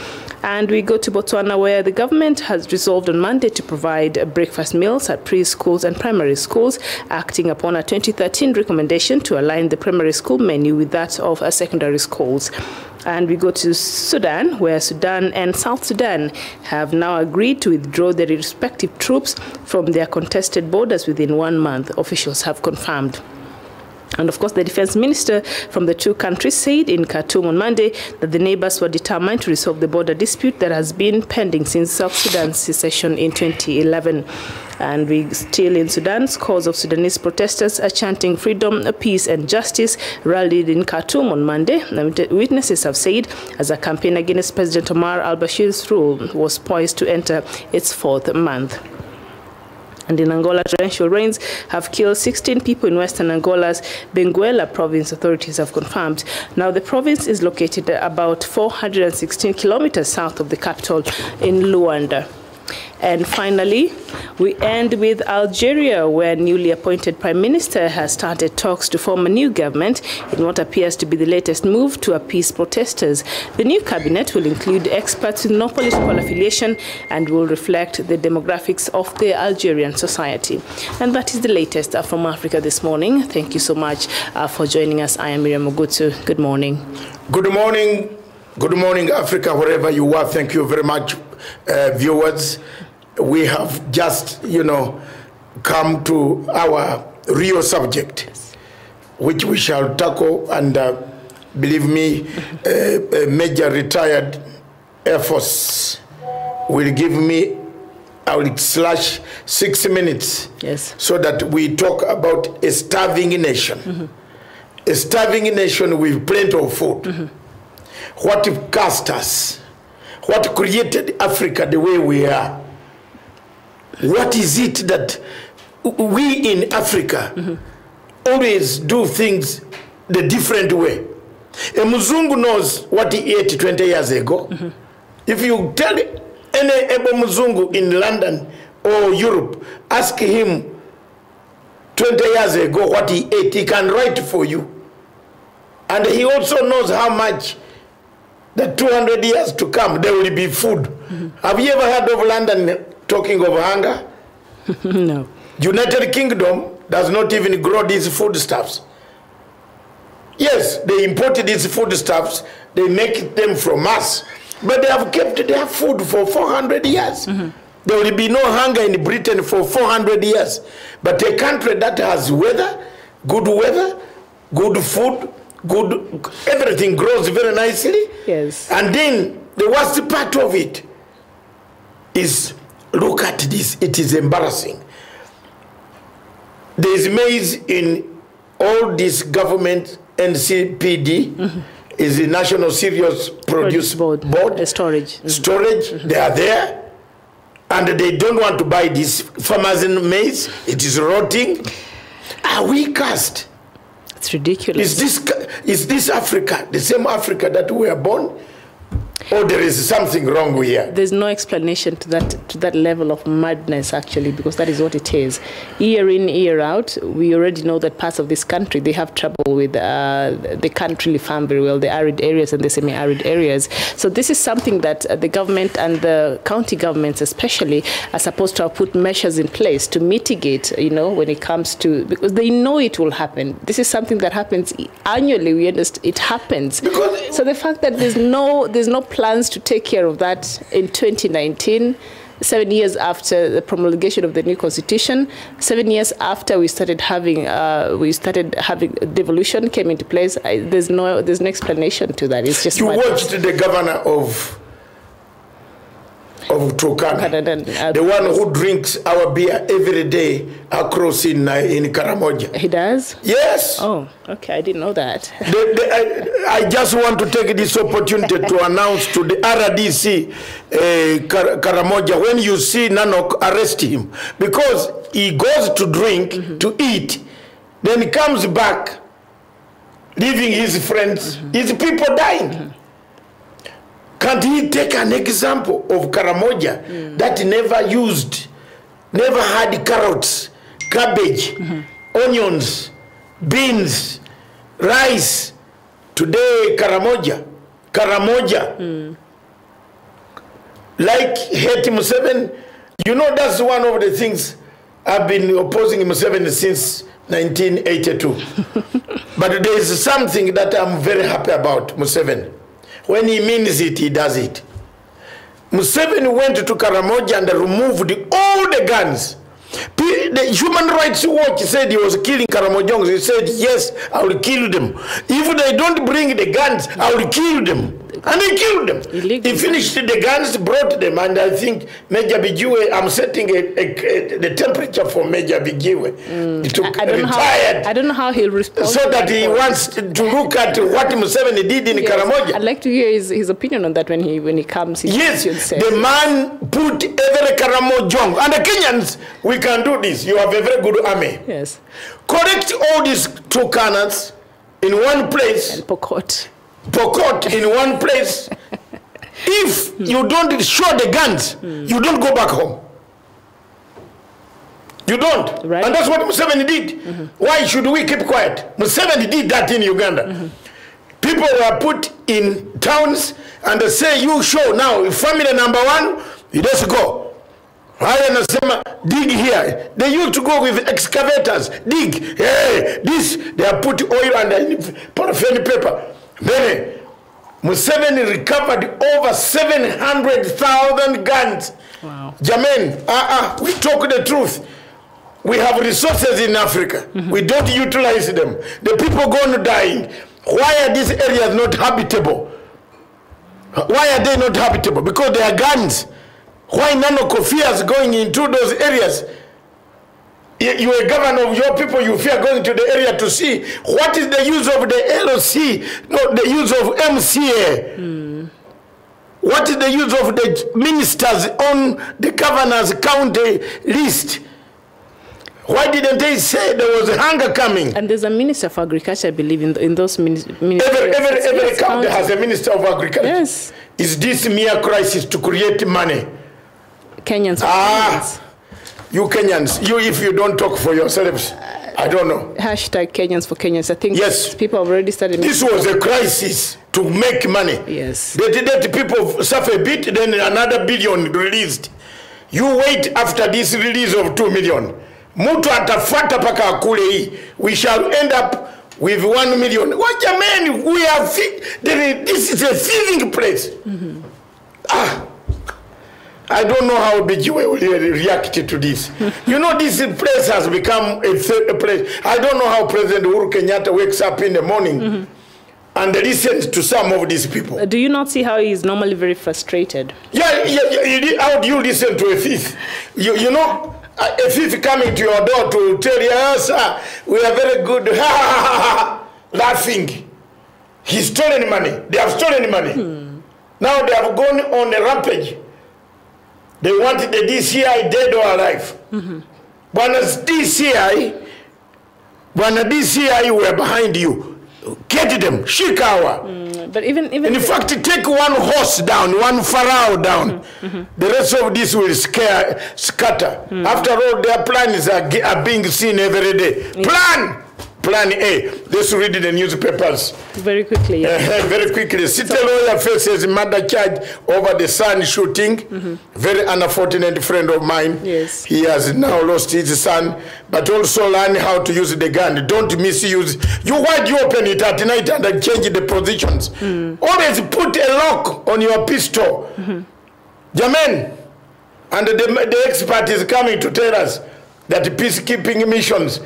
S3: And we go to Botswana, where the government has resolved on Monday to provide breakfast meals at preschools and primary schools, acting upon a 2013 recommendation to align the primary school menu with that of secondary schools. And we go to Sudan, where Sudan and South Sudan have now agreed to withdraw their respective troops from their contested borders within 1 month, officials have confirmed. And of course, the defense minister from the two countries said in Khartoum on Monday that the neighbors were determined to resolve the border dispute that has been pending since South Sudan's secession in 2011. And we still in Sudan, scores of Sudanese protesters are chanting freedom, peace and justice rallied in Khartoum on Monday, witnesses have said, as a campaign against President Omar al-Bashir's rule was poised to enter its 4th month. And in Angola, torrential rains have killed 16 people in western Angola's Benguela province, authorities have confirmed. Now, the province is located about 416 kilometers south of the capital in Luanda. And finally, we end with Algeria, where newly appointed Prime Minister has started talks to form a new government in what appears to be the latest move to appease protesters. The new cabinet will include experts with no political affiliation and will reflect the demographics of the Algerian society. And that is the latest from Africa this morning. Thank you so much for joining us. I am Miriam Ogutu. Good morning.
S2: Good morning. Good morning, Africa, wherever you are. Thank you very much, viewers. We have just, come to our real subject, which we shall tackle. And believe me, a major retired Air Force will give me, I will slash 6 minutes, so that we talk about a starving nation. A starving nation with plenty of food. What cast us? What created Africa the way we are? What is it that we in Africa always do things the different way? A Muzungu knows what he ate 20 years ago. If you tell any Ebo Muzungu in London or Europe, ask him 20 years ago what he ate, he can write for you. And he also knows how much the 200 years to come, there will be food. Have you ever heard of London talking of hunger?
S3: No.
S2: United Kingdom does not even grow these foodstuffs. Yes, they imported these foodstuffs, they make them from us, but they have kept their food for 400 years. There will be no hunger in Britain for 400 years. But a country that has weather, good food, everything grows very nicely.
S3: Yes.
S2: And then the worst part of it is, look at this, it is embarrassing. There is maize in all this government NCPD, is the National Cereals Produce Board.
S3: Storage.
S2: They are there, and they don't want to buy this farmers in maize. It is rotting. Are we cursed?
S3: It's ridiculous.
S2: Is this Africa, the same Africa that we are born? Or there is something wrong here?
S3: There's no explanation to that level of madness, actually, because that is what it is. Year in, year out, we already know that parts of this country, they have trouble with, they can't really farm very well, the arid areas and the semi-arid areas. So this is something that the government and the county governments especially are supposed to have put measures in place to mitigate, when it comes to, because they know it will happen. This is something that happens annually, we understand it happens. So the fact that there's no plans to take care of that in 2019, 7 years after the promulgation of the new constitution, 7 years after we started having devolution came into place, there's no explanation to that. It's just
S2: you watched the governor of Turkana, the one who drinks our beer every day across in Karamoja.
S3: He does?
S2: Yes.
S3: Oh, okay, I didn't know that.
S2: I just want to take this opportunity to announce to the RDC Karamoja, when you see Nanok, arrest him, because he goes to drink, to eat, then he comes back, leaving his friends, his people dying. Can't he take an example of Karamoja that never had carrots, cabbage, onions, beans, rice? Today, Karamoja, like hate Museveni. That's one of the things I've been opposing Museveni since 1982. But there is something that I'm very happy about Museveni. When he means it, he does it. Museveni went to Karamoja and removed all the guns. The Human Rights Watch said he was killing Karamojongs. He said, yes, I will kill them. If they don't bring the guns, I will kill them. And he killed them. He finished the guns, brought them, and I think Major Bijiwe, I'm setting the temperature for Major Bijiwe.
S3: I don't know how he'll respond.
S2: So that he wants to look at what Museveni did in Karamoja.
S3: I'd like to hear his opinion on that when he comes.
S2: Yes, the man put every Karamojong. And the Kenyans, we can do this. You have a very good army.
S3: Yes.
S2: Collect all these two cannons in one place.
S3: And Pokot
S2: in one place. If you don't show the guns, you don't go back home. You don't.
S3: Right.
S2: And that's what Museveni did. Why should we keep quiet? Museveni did that in Uganda. People were put in towns and they say, you show now, family number 1, you just go. Dig here. They used to go with excavators. Dig. Hey, this, they have put oil and paraffin paper. Then Museveni recovered over 700,000 guns.
S3: Wow.
S2: Jamen, we talk the truth. We have resources in Africa. We don't utilize them. The people going dying. Why are these areas not habitable? Why are they not habitable? Because they are guns. Why none of fears going into those areas? You're a governor of your people, you fear going to the area to see. What is the use of the LOC, not the use of MCA? What is the use of the ministers on the governor's county list? Why didn't they say there was hunger coming?
S3: And there's a minister of agriculture, I believe, in those ministries.
S2: Every county has a minister of agriculture.
S3: Yes.
S2: Is this mere crisis to create money?
S3: Kenyans.
S2: You Kenyans, if you don't talk for yourselves, I don't know.
S3: Hashtag Kenyans for Kenyans. I think
S2: yes.
S3: People have already started.
S2: This was a crisis to make money.
S3: Yes.
S2: They did let people suffer a bit, then another billion released. You wait after this release of 2 million. Mutu atafuata paka akule hii. We shall end up with 1 million. What you mean? We are this is a thieving place. I don't know how BG will react to this. You know, this place has become a place. I don't know how President Uhuru Kenyatta wakes up in the morning and listens to some of these people.
S3: Do you not see how he's normally very frustrated?
S2: Yeah. How do you listen to a thief? You know, a thief coming to your door to tell you, oh, sir, we are very good, laughing. He's stolen money. They have stolen money. Now they have gone on a rampage. They wanted the DCI dead or alive. Bwana DCI were behind you. Get them, Shikawa.
S3: But even
S2: in fact, take one horse down, one pharaoh down. The rest of this will scatter. After all, their plans are being seen every day. Plan A. Let's read the newspapers.
S3: Very quickly. Yeah.
S2: Very quickly. City lawyer faces murder charge over the son shooting. Very unfortunate friend of mine.
S3: Yes.
S2: He has now lost his son, but also learn how to use the gun. Don't misuse. Why do you open it at night and change the positions? Always put a lock on your pistol. Jamen. And the expert is coming to tell us that peacekeeping missions,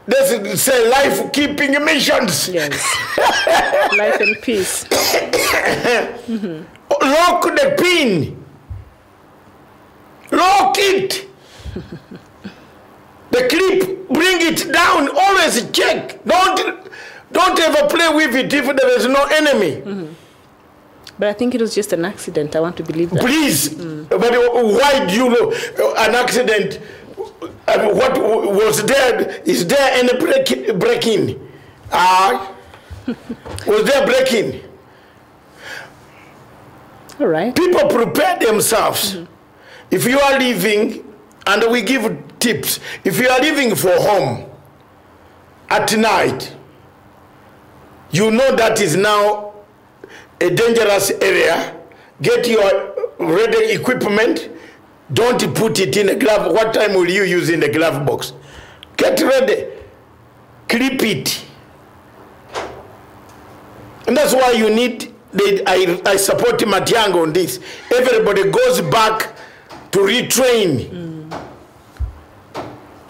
S2: let's say life-keeping missions.
S3: Yes. Life and peace.
S2: Lock the pin. Lock it. The clip, bring it down. Always check. Don't ever play with it if there is no enemy.
S3: But I think it was just an accident. I want to believe that.
S2: Please. But why do you know an accident? What was there? Is there any break-in? Was there break-in?
S3: All right.
S2: People prepare themselves. If you are leaving, and we give tips, if you are leaving for home at night, you know that is now a dangerous area. Get your ready equipment. Don't put it in a glove. What time will you use in the glove box? Get ready. Clip it. And that's why you need, I support Matiang'i on this. Everybody goes back to retrain.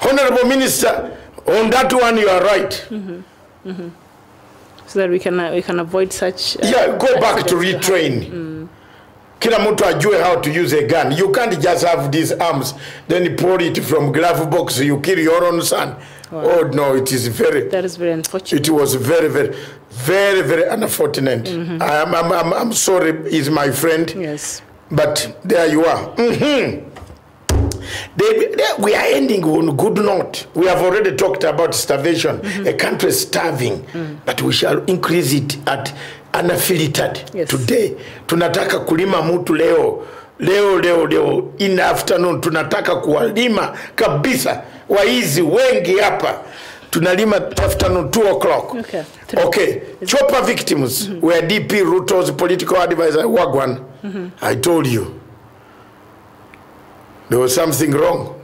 S2: Honorable Minister, on that one you are right.
S3: So that we can avoid such...
S2: go back to retrain. Kila mtu ajue how to use a gun. You can't just have these arms, then you pour it from glove box, you kill your own son. Wow. Oh no, it is very...
S3: That is very unfortunate.
S2: It was very, very, very, very unfortunate. I'm sorry, he's my friend.
S3: Yes.
S2: But there you are. We are ending on a good note. We have already talked about starvation. A country is starving, but we shall increase it at unfiltered.
S3: Yes.
S2: Today. Tunataka kulima mutu leo. In the afternoon, tunataka kuwalima kabisa. waizi wengi hapa tunalima afternoon 2 o'clock. Okay. Chopper victims were DP Ruto's political advisor Wagwan. I told you there was something wrong.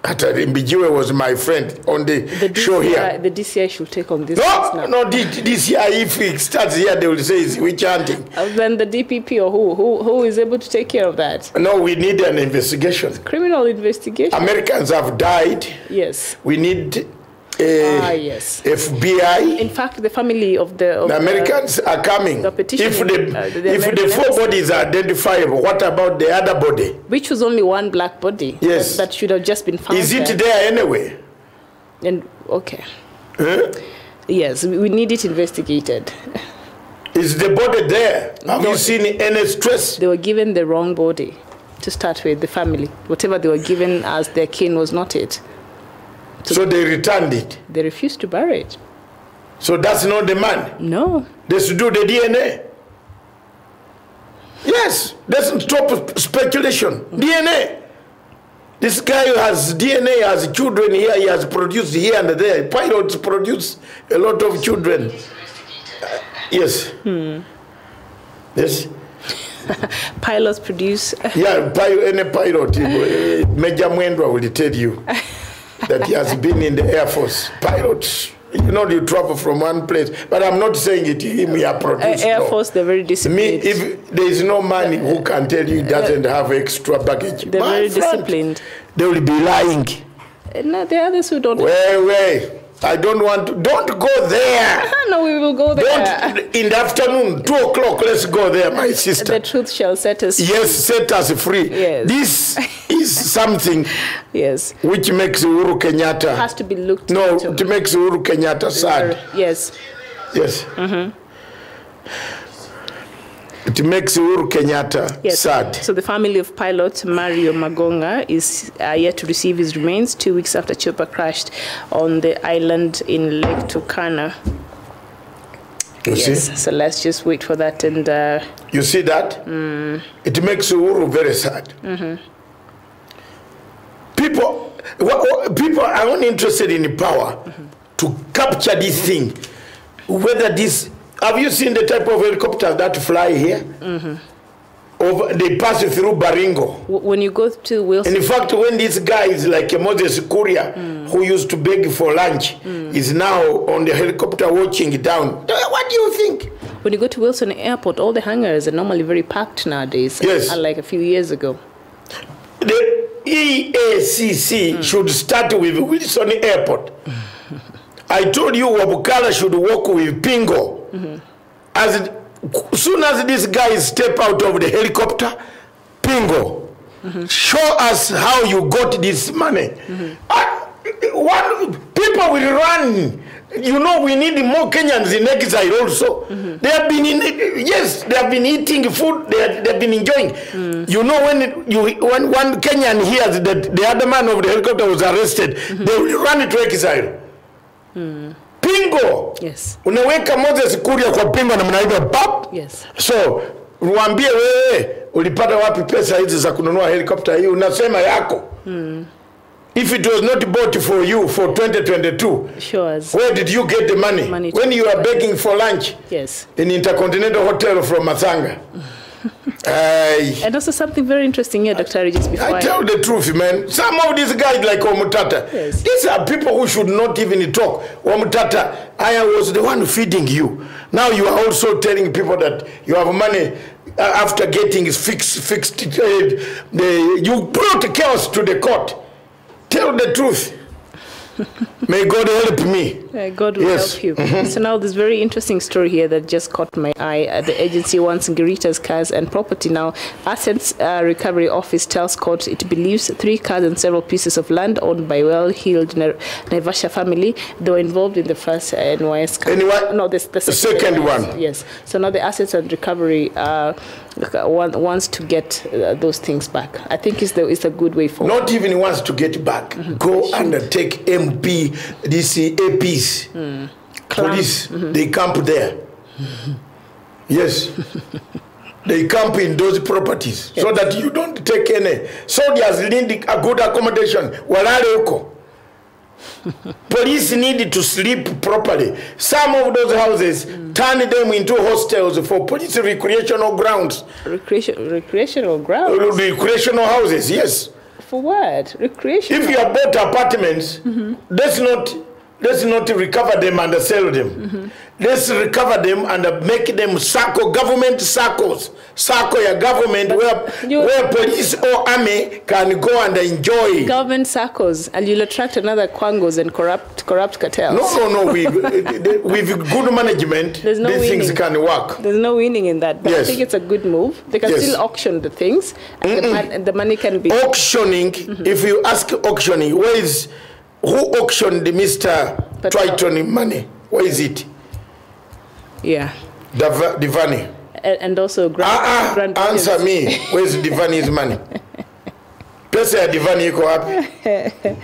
S2: Mbijiwe was my friend on the show here.
S3: The DCI should take on this.
S2: No, DCI, if it starts here, they will say, we're chanting.
S3: Then the DPP or who is able to take care of that?
S2: No, we need an investigation.
S3: Criminal investigation.
S2: Americans have died.
S3: Yes.
S2: We need
S3: yes.
S2: FBI.
S3: In fact, the family of the
S2: Americans are coming. If the 4 bodies are identifiable, what about the other body?
S3: Which was only one black body.
S2: Yes.
S3: That should have just been found.
S2: Is it there anyway?
S3: And okay. Yes, we need it investigated.
S2: Is the body there? Have you seen any stress?
S3: They were given the wrong body to start with, the family. Whatever they were given as their kin was not it.
S2: So they returned it?
S3: They refused to bury it.
S2: So that's not the man?
S3: No.
S2: They should do the DNA? Yes. Doesn't stop speculation. DNA. This guy who has DNA, has children here, he has produced here and there. Pilots produce a lot of children. Yes. Yes.
S3: Pilots produce.
S2: Yeah, any pilot. Major Mwendwa will tell you that he has been in the Air Force. Pilots, you know, you travel from one place. But I'm not saying it to him, he has produced.
S3: Air Force, they're very disciplined.
S2: If there is no man who can tell you he doesn't have extra baggage.
S3: They're very disciplined.
S2: They will be lying.
S3: No, there are others who don't.
S2: Wait. I don't want to. Don't go there.
S3: No, we will go there.
S2: Don't, in the afternoon, 2 o'clock, let's go there, my sister.
S3: The truth shall set us free.
S2: Yes, set us free.
S3: Yes.
S2: This is something
S3: yes.
S2: which makes Uhuru Kenyatta.
S3: Has to be looked
S2: into.
S3: No,
S2: it makes Uhuru Kenyatta sad.
S3: Yes.
S2: Yes. It makes Uhuru Kenyatta sad.
S3: So the family of pilot Mario Magonga is yet to receive his remains 2 weeks after chopper crashed on the island in Lake Turkana.
S2: You see?
S3: So let's just wait for that. And
S2: you see that? It makes Uhuru very sad. People are only interested in power to capture this thing. Whether this. Have you seen the type of helicopters that fly here? They pass through Baringo.
S3: When you go to Wilson.
S2: In fact, when these guys like Moses Kuria, who used to beg for lunch, is now on the helicopter watching down. What do you think?
S3: When you go to Wilson Airport, all the hangars are normally very packed nowadays.
S2: Yes.
S3: Unlike a few years ago.
S2: The EACC should start with Wilson Airport. I told you Wabukala should work with Pingo. As soon as these guys step out of the helicopter, Pingo, show us how you got this money. People will run. You know, we need more Kenyans in exile also. They have been they have been eating food, they have been enjoying. You know, when one Kenyan hears that the other man of the helicopter was arrested, they will run to exile. Pingo.
S3: Yes.
S2: Unaweka Moses Kuria kwa pingo na mnaiba pap.
S3: Yes.
S2: So, uambie wewe ulipata wapi pesa hizi za kununua helicopter hii, unasema yako. If it was not bought for you for 2022,
S3: sure.
S2: Where did you get the money when you are begging for lunch?
S3: Yes.
S2: In Intercontinental Hotel from Mathanga.
S3: And also something very interesting here, Dr. Regis, before
S2: I tell the truth, man. Some of these guys like Omutata, these are people who should not even talk. Omutata, I was the one feeding you. Now you are also telling people that you have money after getting fixed. You brought chaos to the court. Tell the truth. May God help me.
S3: God will help you. So now this very interesting story here that just caught my eye. The agency wants Ngirita's cars and property. Now, Assets Recovery Office tells court it believes 3 cars and several pieces of land owned by well-heeled Naivasha family. They were involved in the first NYS case. No, the second one. Yes. So now the Assets and Recovery wants to get those things back. I think it's a good way forward.
S2: Not even wants to get back. Go undertake MP, DC, APs, police. They camp there. Yes. They camp in those properties so that you don't take any. Soldiers need a good accommodation. Walale uko. Police need to sleep properly. Some of those houses, turn them into hostels for police recreational grounds.
S3: Recreational grounds?
S2: Recreational houses, yes.
S3: For what? Recreational?
S2: If you have bought apartments, let's not recover them and sell them. Let's recover them and make them circle, government circles. Circle your government where police or army can go and enjoy.
S3: Government circles, and you'll attract another Kwangos and corrupt cartels.
S2: No. With good management, these things can work.
S3: There's no winning in that. But
S2: Yes.
S3: I think it's a good move. They can still auction the things, and the money can be...
S2: Auctioning, if you ask auctioning, who auctioned Mr. Triton money? Where is it?
S3: Yeah.
S2: Divani.
S3: And also grand
S2: answer me. Where's Divani's money? Pesa ya Divani iko wapi?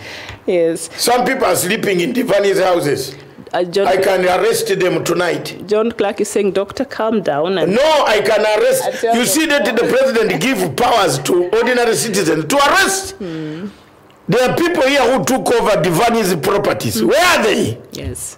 S3: Yes.
S2: Some people are sleeping in Divani's houses. I can arrest them tonight.
S3: John Clark is saying, Doctor, calm down. And
S2: no, I can arrest. You see that the president give powers to ordinary citizens to arrest. There are people here who took over Divani's properties. Where are they?
S3: Yes.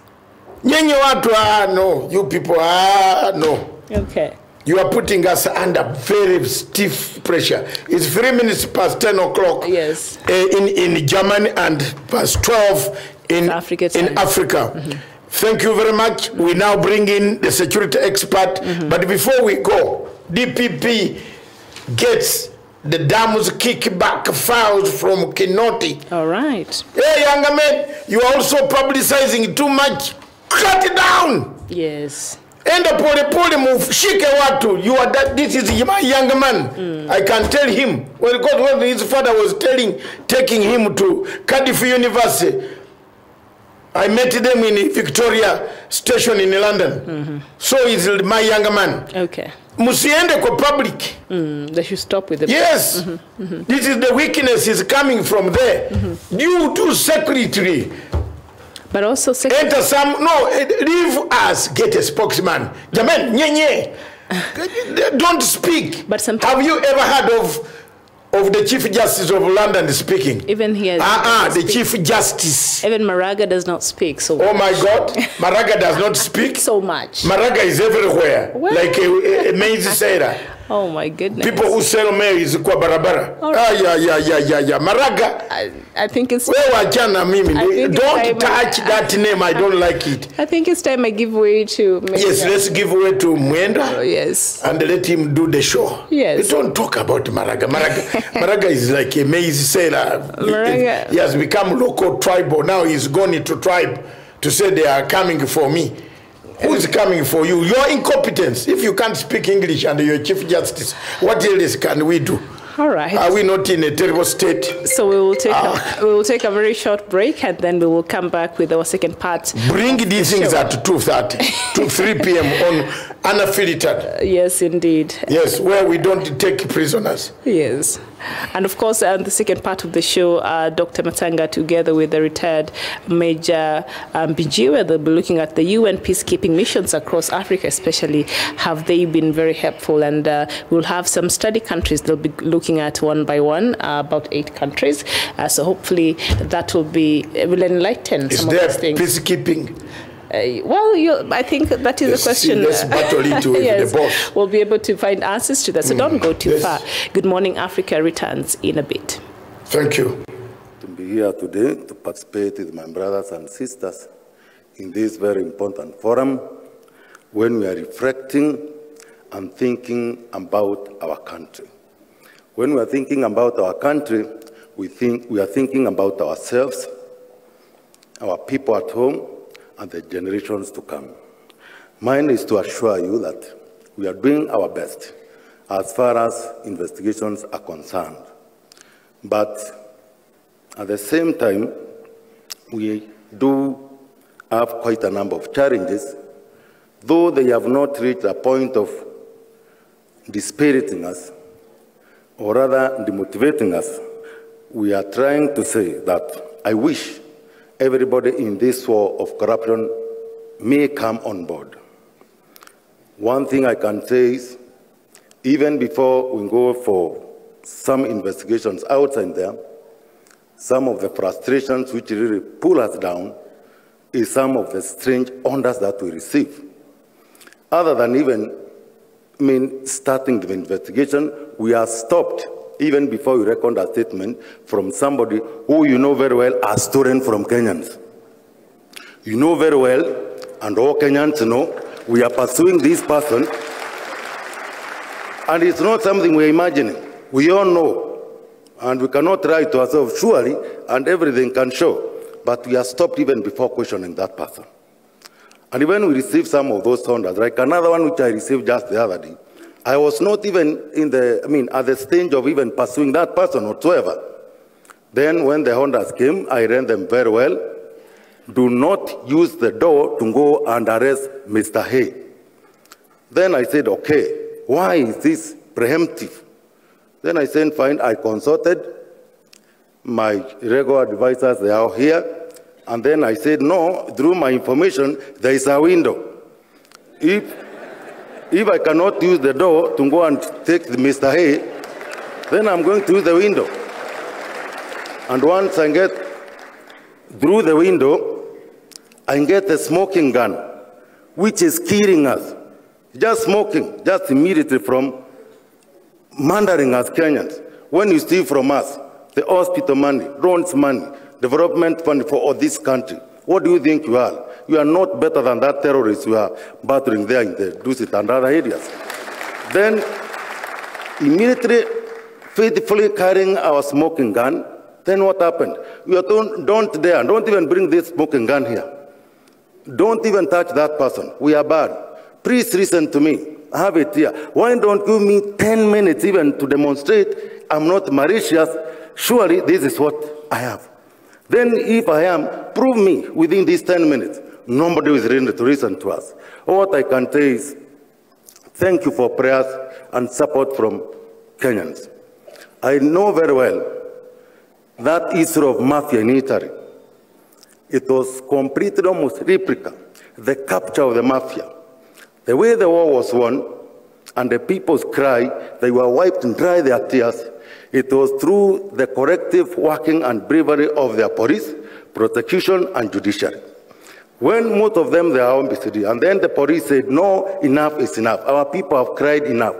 S2: Nyenye watu, no. You people, no.
S3: Okay.
S2: You are putting us under very stiff pressure. It's 3 minutes past 10 o'clock.
S3: Yes.
S2: In Germany and past 12 in Africa. Thank you very much. We now bring in the security expert. But before we go, DPP gets the dams kickback files from Kinoti.
S3: All right.
S2: Hey, younger man, you are also publicizing too much. Cut it down.
S3: Yes.
S2: Enda pole move shike watu. You are that. This is my young man. I can tell him when his father was taking him to Cardiff University. I met them in Victoria Station in London. So he's my younger man.
S3: Okay.
S2: Musiende kwa public.
S3: They should stop with the...
S2: Yes. This is the weakness is coming from there. Due to secretary.
S3: But also...
S2: Enter some... No, leave us get a spokesman. Jamen, nye. Don't speak.
S3: But
S2: have you ever heard of the Chief Justice of London speaking?
S3: Even here...
S2: the Chief Justice.
S3: Even Maraga does not speak so
S2: much. Oh my God. Maraga does not speak?
S3: So much.
S2: Maraga is everywhere. What? Like a maize seller.
S3: Oh my goodness.
S2: People who sell maize kwa barabara. Yeah. Maraga.
S3: I think it's...
S2: Don't touch that name. I don't like it.
S3: I think it's time I give way to...
S2: Yes, let's give way to Mwenda.
S3: Yes.
S2: And let him do the show.
S3: Yes.
S2: Don't talk about Maraga. Maraga is like a maize seller.
S3: Maraga.
S2: He has become local tribal. Now he's gone into tribe to say they are coming for me. Who is coming for you? Your incompetence. If you can't speak English and you're Chief Justice, what else can we do?
S3: All right.
S2: Are we not in a terrible state?
S3: So we will take a very short break, and then we will come back with our second part.
S2: Bring these things at 2:30 to 3 p.m. on Unfiltered.
S3: Yes, indeed.
S2: Yes, where we don't take prisoners.
S3: Yes. And of course, the second part of the show, Dr. Matanga, together with the retired Major Bijiwe, they'll be looking at the UN peacekeeping missions across Africa, especially. Have they been very helpful? And we'll have some study countries they'll be looking at one by one, about 8 countries. So hopefully that will enlighten some of these things.
S2: Is there peacekeeping?
S3: Well, I think that is the question.
S2: Let's battle it with
S3: yes,
S2: the boss.
S3: We'll be able to find answers to that. So don't go too far. Good Morning Africa returns in a bit.
S2: Thank you.
S4: To be here today to participate with my brothers and sisters in this very important forum when we are reflecting and thinking about our country. When we are thinking about our country, we are thinking about ourselves, our people at home, and the generations to come. Mine is to assure you that we are doing our best as far as investigations are concerned. But at the same time, we do have quite a number of challenges, though they have not reached a point of dispiriting us, or rather demotivating us. We are trying to say that I wish everybody in this war of corruption may come on board. One thing I can say is, even before we go for some investigations outside there, some of the frustrations which really pull us down is some of the strange orders that we receive. Other than even starting the investigation, we are stopped even before we record a statement from somebody who you know very well are stolen from Kenyans. You know very well, and all Kenyans know, we are pursuing this person, and it's not something we're imagining. We all know, and we cannot lie to ourselves, surely, and everything can show. But we are stopped even before questioning that person. And when we receive some of those orders, like another one which I received just the other day, I was not even at the stage of even pursuing that person whatsoever. Then when the orders came, I read them very well. Do not use the door to go and arrest Mr. Hay. Then I said, okay, why is this preemptive? Then I said, fine, I consulted my regular advisors, they are here. And then I said, no, through my information, there is a window. If I cannot use the door to go and take Mr. Hay, then I'm going to use the window. And once I get through the window, I get a smoking gun, which is killing us. Just smoking, just immediately from murdering us Kenyans. When you steal from us, the hospital money, loans money, development fund for all this country, what do you think you are? You are not better than that terrorist you are battering there in the Dusit and other areas. Then, immediately, faithfully carrying our smoking gun, then what happened? We are told, don't dare, don't even bring this smoking gun here. Don't even touch that person. We are bad. Please listen to me. I have it here. Why don't you give me 10 minutes even to demonstrate I'm not malicious? Surely this is what I have. Then if I am, prove me within these 10 minutes. Nobody is ready to listen to us. What I can say is, thank you for prayers and support from Kenyans. I know very well that issue of mafia in Italy, it was completely almost replica, the capture of the mafia. The way the war was won, and the people's cry, they were wiped dry their tears, it was through the corrective working and bravery of their police, prosecution, and judiciary. When most of them, they are homicide, and then the police said, no, enough is enough. Our people have cried enough.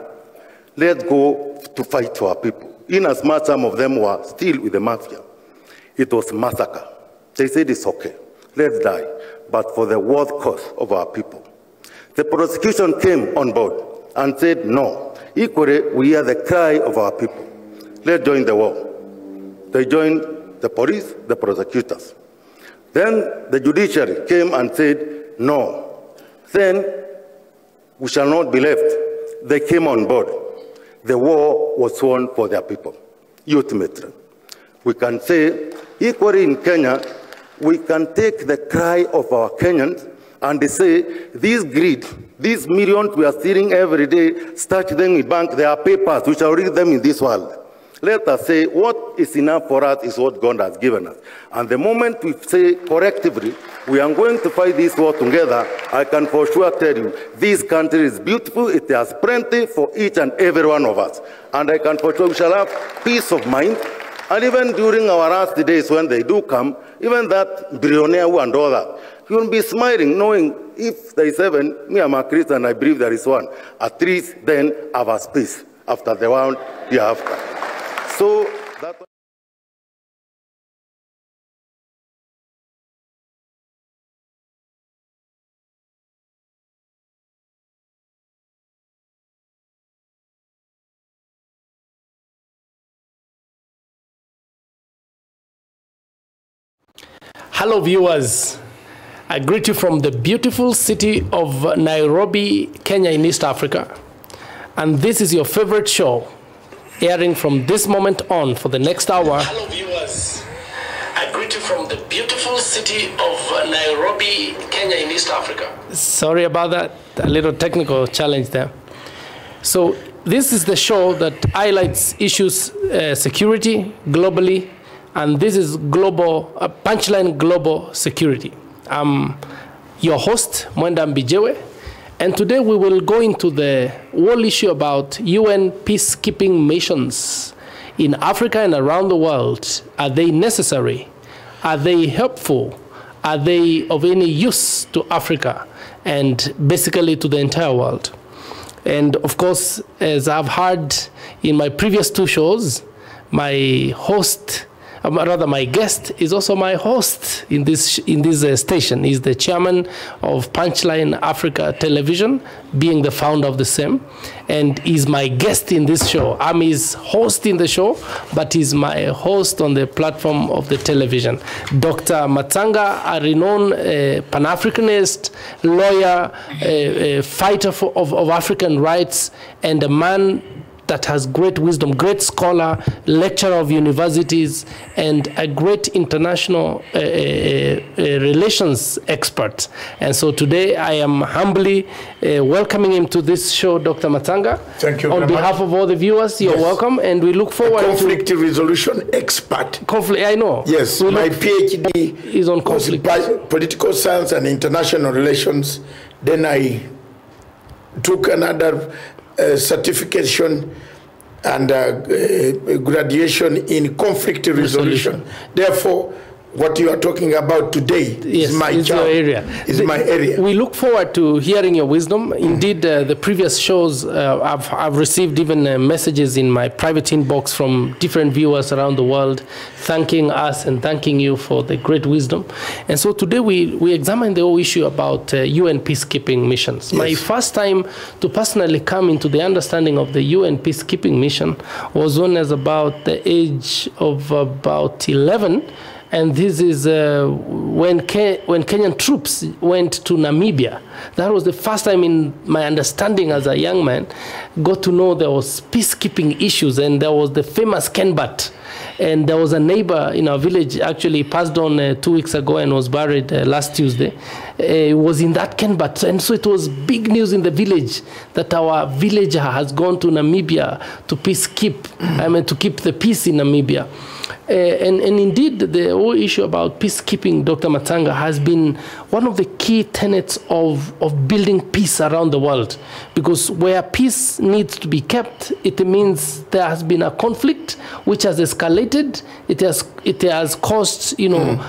S4: Let's go to fight for our people. Inasmuch some of them were still with the mafia. It was massacre. They said it's okay, let's die, but for the world cause of our people. The prosecution came on board and said, no, equally, we are the cry of our people. Let's join the war. They joined the police, the prosecutors. Then the judiciary came and said, no, then we shall not be left. They came on board. The war was won for their people, ultimately. We can say, equally in Kenya, we can take the cry of our Kenyans and they say, this greed, these millions we are stealing every day, stash them in bank, there are papers, we shall read them in this world. Let us say, what is enough for us is what God has given us. And the moment we say collectively, we are going to fight this war together, I can for sure tell you, this country is beautiful, it has plenty for each and every one of us. And I can for sure we shall have peace of mind. And even during our last days when they do come, even that billionaire and all that, you will be smiling knowing if there is heaven, me I'm a Christian, I believe there is one. At least then have a space after the one hereafter. So that.
S5: Hello viewers, I greet you from the beautiful city of Nairobi, Kenya in East Africa. And this is your favorite show, airing from this moment on for the next hour. Hello viewers, I greet you from the beautiful city of Nairobi, Kenya in East Africa. Sorry about that, a little technical challenge there. So this is the show that highlights issues security globally, and this is Punchline Global Security. I'm your host, Mwenda Mbijewe, and today we will go into the whole issue about UN peacekeeping missions in Africa and around the world, are they necessary? Are they helpful? Are they of any use to Africa and basically to the entire world? And of course, as I've heard in my previous 2 shows, my host, rather my guest, is also my host in this station. He's the chairman of Punchline Africa Television, being the founder of the same, and he's my guest in this show. I'm his host in the show, but he's my host on the platform of the television. Dr. Matanga, a renowned Pan-Africanist, lawyer, fighter of African rights, and a man that has great wisdom, great scholar, lecturer of universities, and a great international relations expert. And so today I am humbly welcoming him to this show, Dr. Matanga.
S2: Thank you very
S5: much. On behalf of all the viewers, you're welcome, and we look forward to...
S2: Conflict resolution expert.
S5: Conflict, I know.
S2: Yes, my PhD
S5: is on conflict.
S2: Political science and international relations. Then I took another certification and graduation in conflict resolution. Therefore, what you are talking about today is my area. My area.
S5: We look forward to hearing your wisdom. Indeed, the previous shows, I've received even messages in my private inbox from different viewers around the world, thanking us and thanking you for the great wisdom. And so today we examine the whole issue about UN peacekeeping missions. Yes. My first time to personally come into the understanding of the UN peacekeeping mission was when I was about the age of about 11. And this is when Kenyan troops went to Namibia. That was the first time in my understanding as a young man, got to know there was peacekeeping issues, and there was the famous Kenbat. And there was a neighbor in our village, actually passed on 2 weeks ago and was buried last Tuesday. Was in that Kenbat. And so it was big news in the village that our villager has gone to Namibia to to keep the peace in Namibia. And indeed, the whole issue about peacekeeping, Dr. Matanga, has been one of the key tenets of building peace around the world. Because where peace needs to be kept, it means there has been a conflict which has escalated. It has caused,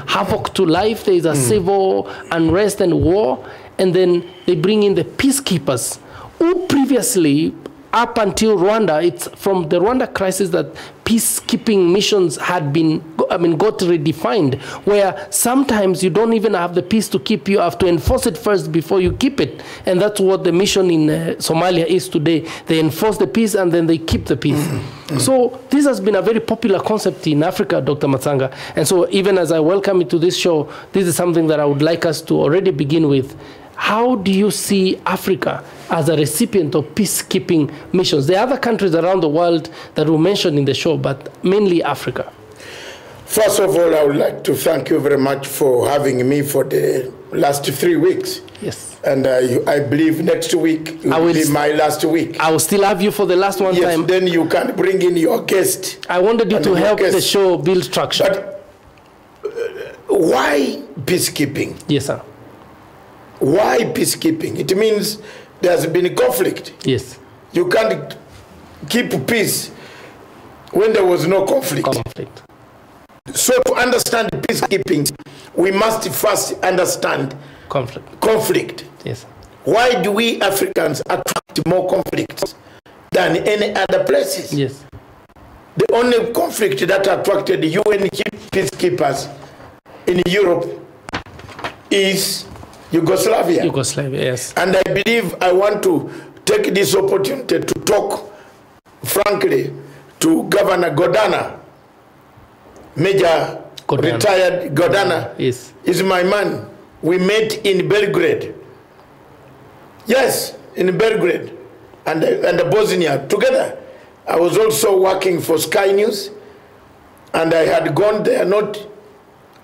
S5: havoc to life. There is a civil unrest and war. And then they bring in the peacekeepers who previously, up until Rwanda, it's from the Rwanda crisis that peacekeeping missions had got redefined, where sometimes you don't even have the peace to keep, you have to enforce it first before you keep it. And that's what the mission in Somalia is today. They enforce the peace and then they keep the peace. So this has been a very popular concept in Africa, Dr. Matanga. And so even as I welcome you to this show, this is something that I would like us to already begin with. How do you see Africa as a recipient of peacekeeping missions? There are other countries around the world that we mentioned in the show, but mainly Africa.
S2: First of all, I would like to thank you very much for having me for the last 3 weeks.
S5: Yes.
S2: And I believe next week will be my last week.
S5: I will still have you for the last one time.
S2: Then you can bring in your guest.
S5: I wanted you to help the show build traction.
S2: But why peacekeeping?
S5: Yes, sir.
S2: Why peacekeeping? It means there's been a conflict.
S5: Yes.
S2: You can't keep peace when there was no conflict. So to understand peacekeeping, we must first understand conflict.
S5: Yes.
S2: Why do we Africans attract more conflicts than any other places?
S5: Yes.
S2: The only conflict that attracted UN peacekeepers in Europe is Yugoslavia.
S5: Yugoslavia, yes.
S2: And I believe I want to take this opportunity to talk frankly to Governor Godana, Major retired Godana.
S5: Yes.
S2: Is my man. We met in Belgrade. Yes, in Belgrade and Bosnia together. I was also working for Sky News, and I had gone there not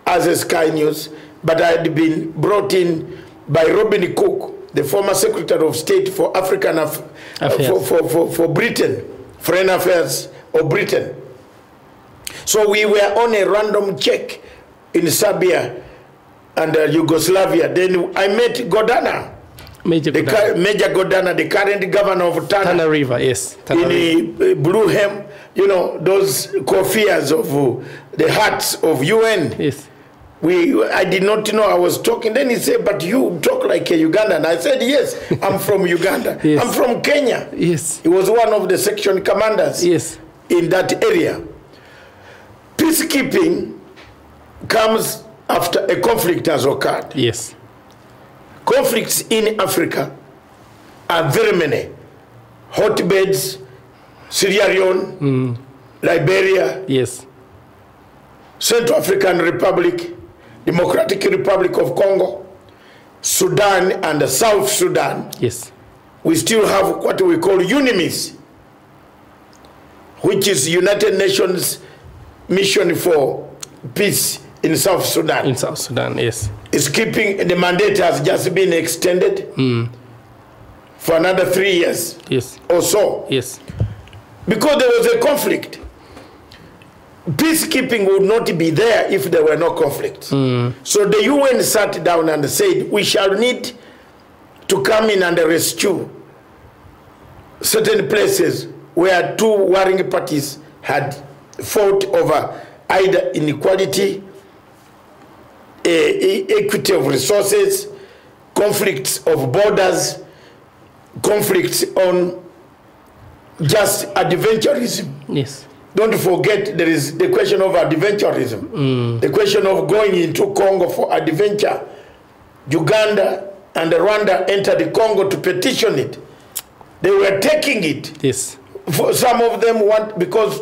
S2: as a Sky News, but I had been brought in by Robin Cook, the former Secretary of State for African for Britain, Foreign Affairs of Britain. So we were on a random check in Serbia and Yugoslavia. Then I met Godana,
S5: Major
S2: Godana, the current governor of
S5: Tana River, yes.
S2: In Blue Hem, you know, those kofias of the hats of UN.
S5: Yes.
S2: I did not know I was talking. Then he said, but you talk like a Ugandan. I said, yes, I'm from Uganda.
S5: Yes.
S2: I'm from Kenya.
S5: Yes.
S2: He was one of the section commanders in that area. Peacekeeping comes after a conflict has occurred.
S5: Yes.
S2: Conflicts in Africa are very many. Hotbeds, Sierra Leone, Liberia,
S5: yes,
S2: Central African Republic, Democratic Republic of Congo, Sudan and South Sudan.
S5: Yes.
S2: We still have what we call UNIMIS, which is United Nations Mission for Peace in South Sudan.
S5: In South Sudan, yes.
S2: It's keeping, the mandate has just been extended for another 3 years or so.
S5: Yes.
S2: Because there was a conflict. Peacekeeping would not be there if there were no conflicts. So the UN sat down and said, we shall need to come in and rescue certain places where two warring parties had fought over either inequality, equity of resources, conflicts of borders, conflicts on just adventurism.
S5: Yes.
S2: Don't forget there is the question of adventurism, the question of going into Congo for adventure. Uganda and Rwanda entered the Congo to petition it. They were taking it.
S5: Yes.
S2: For some of them want, because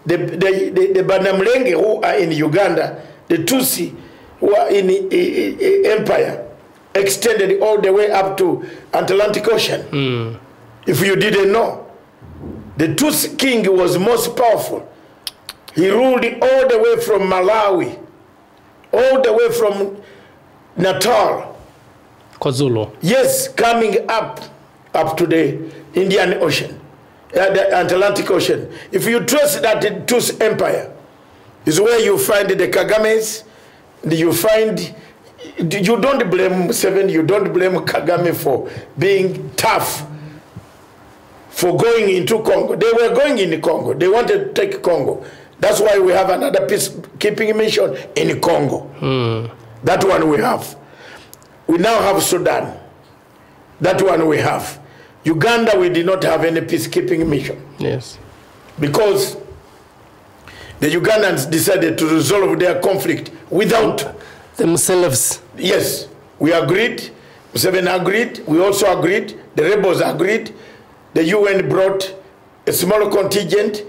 S2: the Banamlenge who are in Uganda, the Tutsi who are in the empire, extended all the way up to Atlantic Ocean. If you didn't know, the Tutsi king was most powerful. He ruled all the way from Malawi, all the way from Natal.
S5: KwaZulu.
S2: Yes, coming up to the Indian Ocean, the Atlantic Ocean. If you trace that Tutsi empire, is where you find the Kagames, you don't blame Museveni, you don't blame Kagame for being tough, for going into Congo. They were going in Congo. They wanted to take Congo. That's why we have another peacekeeping mission in Congo. That one we have. We now have Sudan. That one we have. Uganda, we did not have any peacekeeping mission.
S5: Yes.
S2: Because the Ugandans decided to resolve their conflict without
S5: themselves.
S2: Yes. We agreed. Museveni agreed. We also agreed. The rebels agreed. The UN brought a small contingent,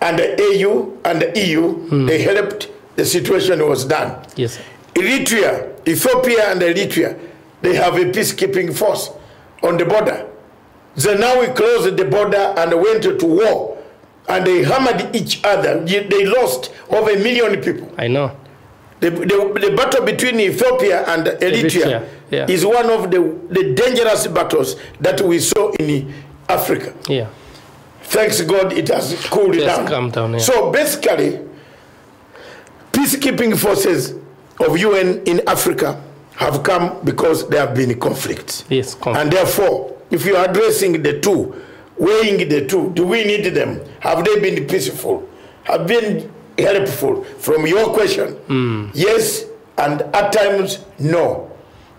S2: and the AU and the EU, they helped. The situation was done.
S5: Yes.
S2: Eritrea, Ethiopia and Eritrea, they have a peacekeeping force on the border. So now we closed the border and went to war, and they hammered each other. They lost over 1 million people.
S5: I know.
S2: The battle between Ethiopia and Eritrea is one of the dangerous battles that we saw in Africa.
S5: Yeah.
S2: Thanks God it has cooled down.
S5: Calmed down, yeah.
S2: So basically, peacekeeping forces of UN in Africa have come because there have been conflicts.
S5: Yes,
S2: and therefore, if you are addressing the two, weighing the two, do we need them? Have they been peaceful? Have been helpful? From your question, yes, and at times, no.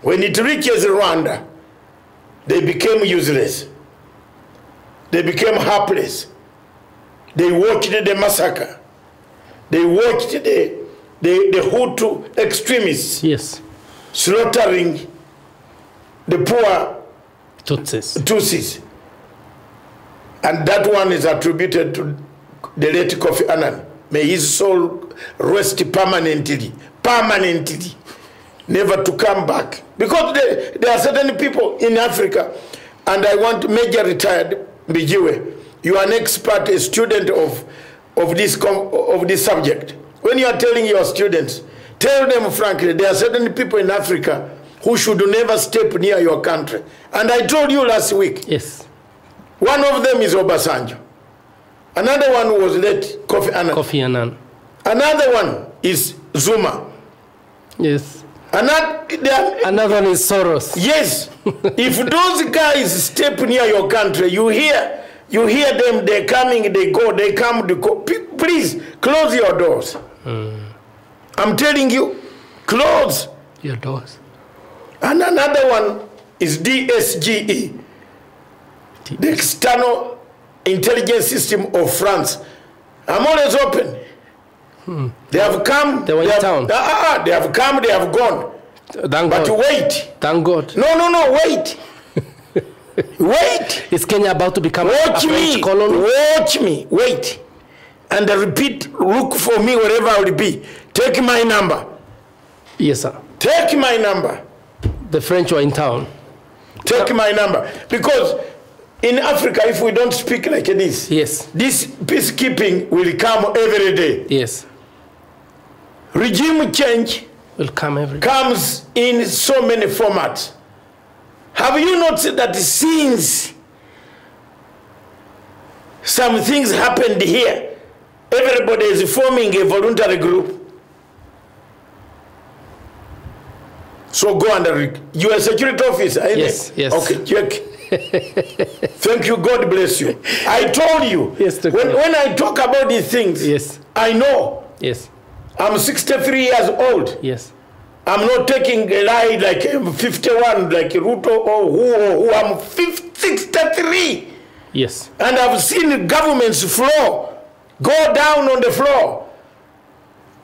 S2: When it reaches Rwanda, they became useless. They became helpless. They watched the massacre. They watched the Hutu extremists slaughtering the poor Tutsis. And that one is attributed to the late Kofi Annan. May his soul rest permanently, never to come back. Because there are certain people in Africa, and I want Major Retired Bijiwe, you are an expert, a student of this subject. When you are telling your students, tell them frankly, there are certain people in Africa who should never step near your country. And I told you last week.
S5: Yes.
S2: One of them is Obasanjo. Another one was late Kofi Annan.
S5: Kofi Annan.
S2: Another one is Zuma.
S5: Yes. Another one is Soros.
S2: Yes. If those guys step near your country, you hear them, they're coming, they go, they come, they go. Please, close your doors. I'm telling you, close
S5: your doors.
S2: And another one is DSGE, the external intelligence system of France. I'm always open. They have come.
S5: They were in town.
S2: They have come, they have gone.
S5: Thank
S2: but
S5: God.
S2: Wait.
S5: Thank God.
S2: No, wait. Wait.
S5: Is Kenya about to become a French colony?
S2: Watch me. Wait. And repeat, look for me wherever I will be. Take my number.
S5: Yes, sir.
S2: Take my number.
S5: The French were in town.
S2: Take my number. Because in Africa, if we don't speak like this,
S5: yes,
S2: this peacekeeping will come every day.
S5: Yes.
S2: Regime change
S5: will come every day.
S2: Comes in so many formats. Have you noticed that since some things happened here, everybody is forming a voluntary group? So go under your security officer.
S5: Yes, yes.
S2: Okay, check. Thank you. God bless you. I told you.
S5: Yes,
S2: when I talk about these things,
S5: yes,
S2: I know.
S5: Yes.
S2: I'm 63 years old.
S5: Yes.
S2: I'm not taking a ride like 51, like Ruto or who. I'm 63.
S5: Yes.
S2: And I've seen government's floor go down on the floor.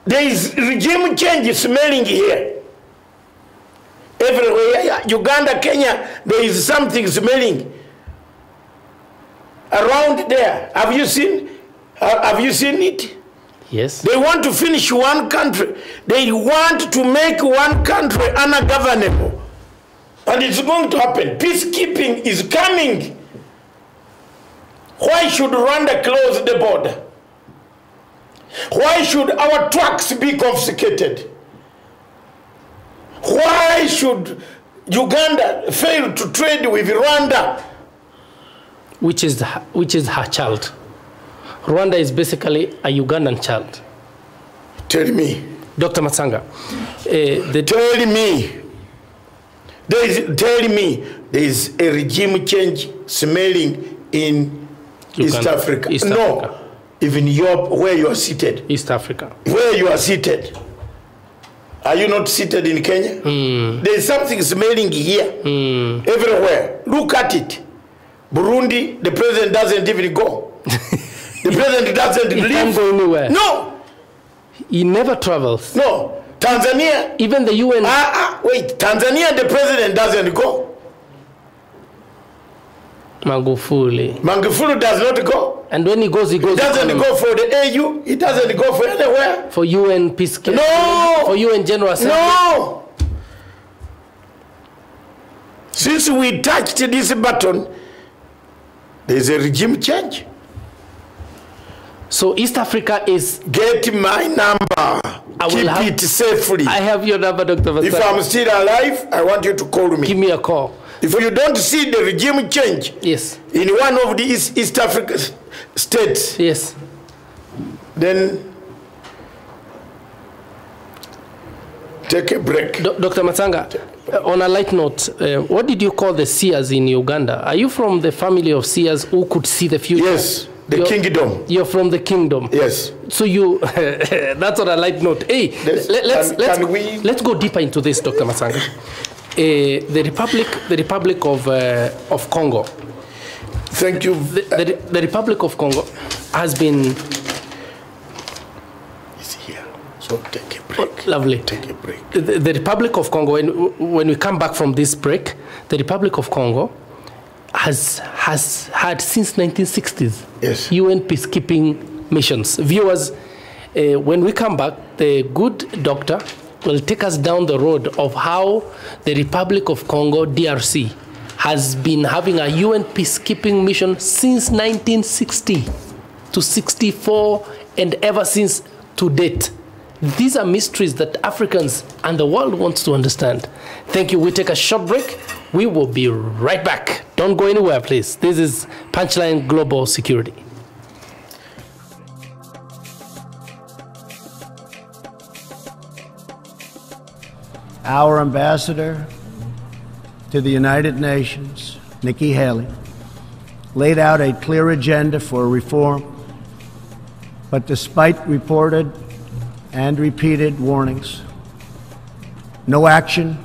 S2: There is regime change smelling here. Everywhere, Uganda, Kenya, there is something smelling around there. Have you seen it?
S5: Yes.
S2: They want to finish one country. They want to make one country ungovernable. And it's going to happen. Peacekeeping is coming. Why should Rwanda close the border? Why should our trucks be confiscated? Why should Uganda fail to trade with Rwanda?
S5: Which is her child. Rwanda is basically a Ugandan child.
S2: Tell me.
S5: Dr. Matsanga.
S2: Tell me. There is a regime change smelling in Uganda, East Africa.
S5: East Africa.
S2: Even where you are seated.
S5: East Africa.
S2: Where you are seated. Are you not seated in Kenya? There is something smelling here. Everywhere. Look at it. Burundi, the president doesn't even go. The president doesn't leave.
S5: He can't go anywhere.
S2: No.
S5: He never travels.
S2: No. Tanzania.
S5: Even the UN.
S2: Wait. Tanzania, the president doesn't go.
S5: Magufuli
S2: does not go.
S5: And when he goes, he doesn't
S2: go for the AU. He doesn't go for anywhere.
S5: For UN peacekeeping.
S2: No.
S5: For UN General Assembly.
S2: No. Since we touched this button, there's a regime change.
S5: So East Africa is...
S2: Get my number. Keep it safely.
S5: I have your number, Dr. Matsanga.
S2: If I'm still alive, I want you to call me.
S5: Give me a call.
S2: If you don't see the regime change
S5: yes,
S2: in one of the East African states,
S5: yes,
S2: then take a break.
S5: Dr. Matsanga, on a light note, what did you call the seers in Uganda? Are you from the family of seers who could see the future?
S2: Yes, kingdom.
S5: You're from the kingdom.
S2: Yes.
S5: So you, that's on a light note. Hey, let's go deeper into this, Dr. Matsanga. The Republic of Congo.
S2: Thank you.
S5: The Republic of Congo has been.
S2: It's here, so take a break.
S5: Oh, lovely.
S2: Take a break.
S5: The Republic of Congo. When we come back from this break, the Republic of Congo has had since 1960s UN peacekeeping missions. Viewers, when we come back, the good doctor will take us down the road of how the Republic of Congo, DRC, has been having a UN peacekeeping mission since 1960 to 64 and ever since to date. These are mysteries that Africans and the world wants to understand. Thank you. We take a short break. We will be right back. Don't go anywhere, please. This is Punchline Global Security.
S6: our ambassador to the United Nations, Nikki Haley, laid out a clear agenda for reform, but despite reported and repeated warnings, no action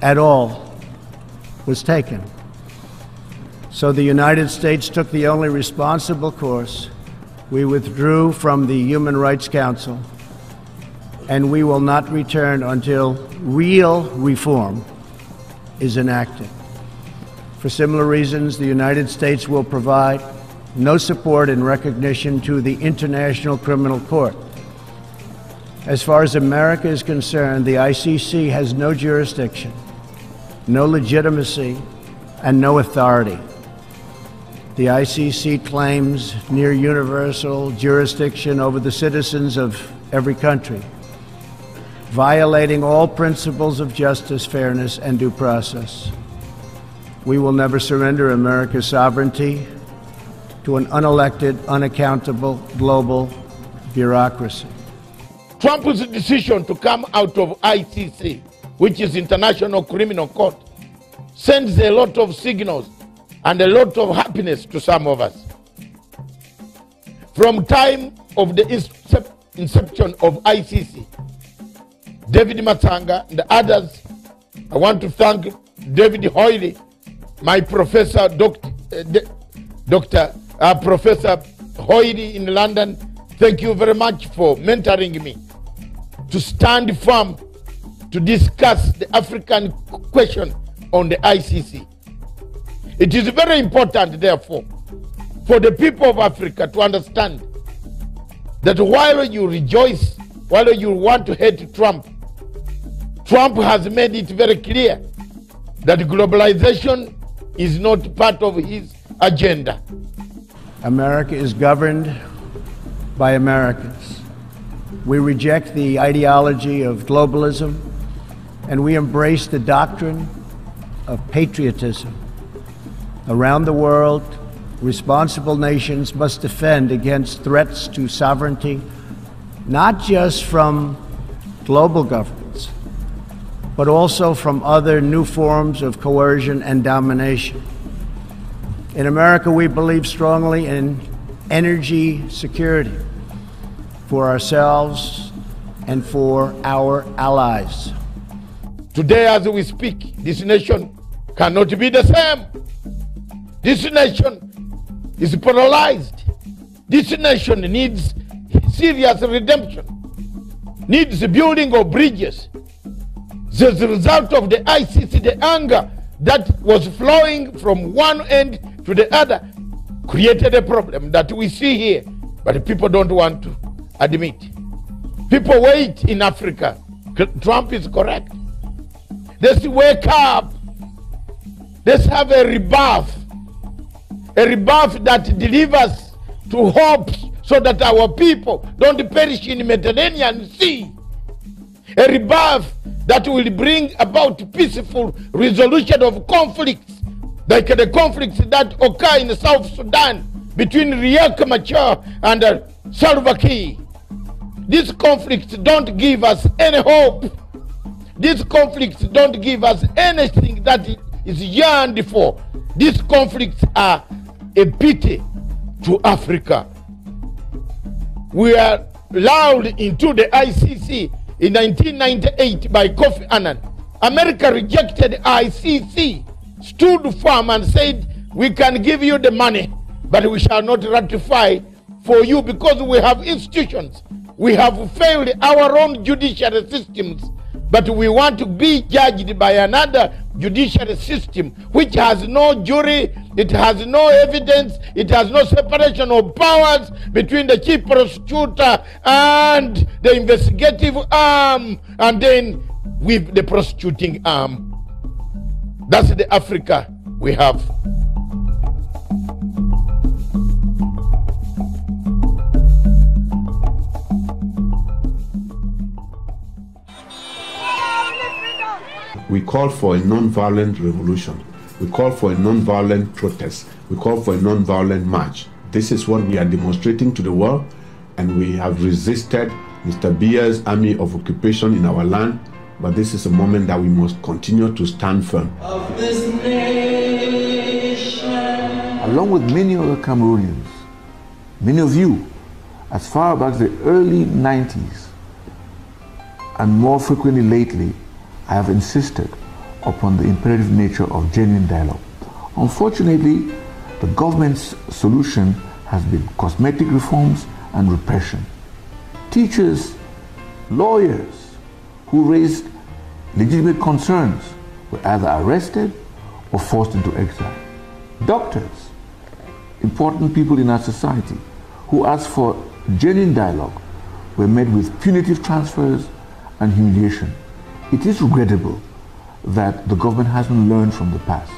S6: at all was taken. So the United States took the only responsible course. We withdrew from the Human Rights Council, and we will not return until real reform is enacted. For similar reasons, the United States will provide no support in recognition to the International Criminal Court. As far as America is concerned, the ICC has no jurisdiction, no legitimacy, and no authority. The ICC claims near universal jurisdiction over the citizens of every country, violating all principles of justice, fairness, and due process. We will never surrender America's sovereignty to an unelected, unaccountable global bureaucracy.
S2: Trump's decision to come out of ICC, which is International Criminal Court, sends a lot of signals and a lot of happiness to some of us. From time of the inception of ICC, David Matanga and others, I want to thank David Hoyle, my professor, Professor Hoyle in London. Thank you very much for mentoring me to stand firm to discuss the African question on the ICC. It is very important, therefore, for the people of Africa to understand that while you rejoice, while you want to hate Trump, Trump has made it very clear that globalization is not part of his agenda.
S6: America is governed by Americans. We reject the ideology of globalism, and we embrace the doctrine of patriotism. Around the world, responsible nations must defend against threats to sovereignty, not just from global governments, but also from other new forms of coercion and domination. In America, we believe strongly in energy security for ourselves and for our allies.
S2: Today, as we speak, this nation cannot be the same. This nation is paralyzed. This nation needs serious redemption, needs the building of bridges. As a result of the ICC, the anger that was flowing from one end to the other created a problem that we see here, but people don't want to admit. People wait in Africa. Trump is correct. Let's wake up. Let's have a rebuff that delivers to hope so that our people don't perish in the Mediterranean Sea. A rebuff that will bring about peaceful resolution of conflicts, like the conflicts that occur in South Sudan between Riek Machar and Salva Kiir. These conflicts don't give us any hope. These conflicts don't give us anything that is yearned for. These conflicts are a pity to Africa. We are allowed into the ICC in 1998 by Kofi Annan. America rejected ICC, stood firm and said, we can give you the money, but we shall not ratify for you because we have institutions. We have failed our own judiciary systems, but we want to be judged by another judiciary system which has no jury, it has no evidence, it has no separation of powers between the chief prosecutor and the investigative arm, and then with the prosecuting arm. That's the Africa we have.
S7: We call for a non-violent revolution. We call for a non-violent protest. We call for a non-violent march. This is what we are demonstrating to the world, and we have resisted Mr. Biya's army of occupation in our land. but this is a moment that we must continue to stand firm.
S8: Of this nation.
S9: Along with many other Cameroonians, many of you, as far back as the early 90s, and more frequently lately, I have insisted upon the imperative nature of genuine dialogue. Unfortunately, the government's solution has been cosmetic reforms and repression. Teachers, lawyers who raised legitimate concerns were either arrested or forced into exile. Doctors, important people in our society who asked for genuine dialogue, were met with punitive transfers and humiliation. It is regrettable that the government hasn't learned from the past.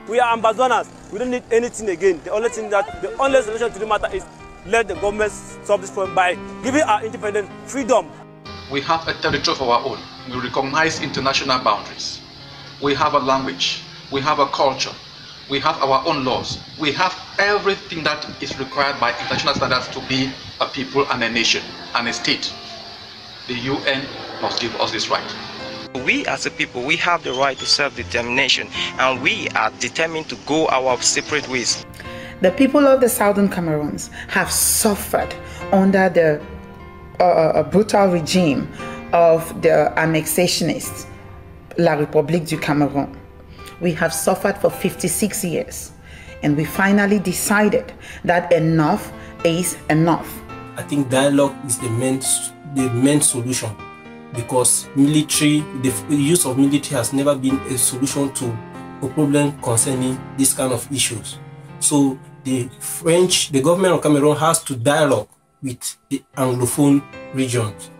S10: We are ambassadors. We don't need anything again. The only solution to the matter is let the government solve this problem by giving our independent freedom.
S11: We have a territory of our own. We recognize international boundaries. We have a language. We have a culture. We have our own laws. We have everything that is required by international standards to be a people and a nation and a state. The UN must give us this right.
S12: We as a people, we have the right to self-determination, and we are determined to go our separate ways.
S13: The people of the Southern Cameroons have suffered under the brutal regime of the annexationists, La République du Cameroun. We have suffered for 56 years, and we finally decided that enough is enough.
S5: I think dialogue is the main solution, because the use of military has never been a solution to a problem concerning this kind of issues. So the government of Cameroon has to dialogue with the Anglophone regions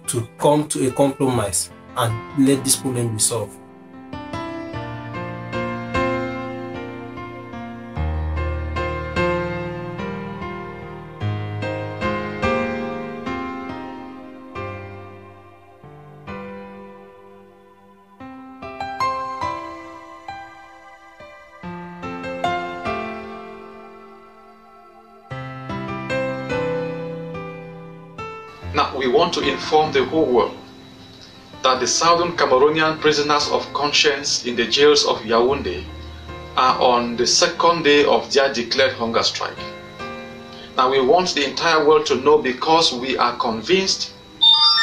S5: to come to a compromise and let this problem be solved.
S11: Now, we want to inform the whole world that the Southern Cameroonian prisoners of conscience in the jails of Yaoundé are on the second day of their declared hunger strike. Now, we want the entire world to know, because we are convinced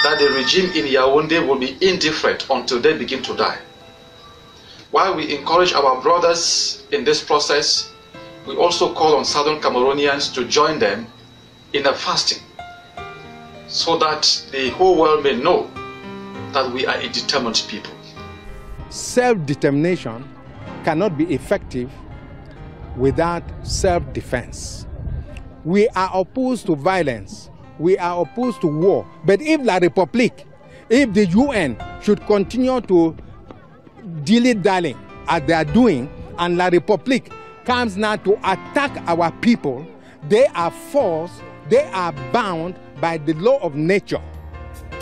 S11: that the regime in Yaoundé will be indifferent until they begin to die. While we encourage our brothers in this process, we also call on Southern Cameroonians to join them in a fasting, so that the whole world may know that we are a determined people.
S14: Self-determination cannot be effective without self-defense. We are opposed to violence. We are opposed to war. But if La République, if the UN should continue to dilly-dally as they are doing, and La République comes now to attack our people, they are forced, they are bound by the law of nature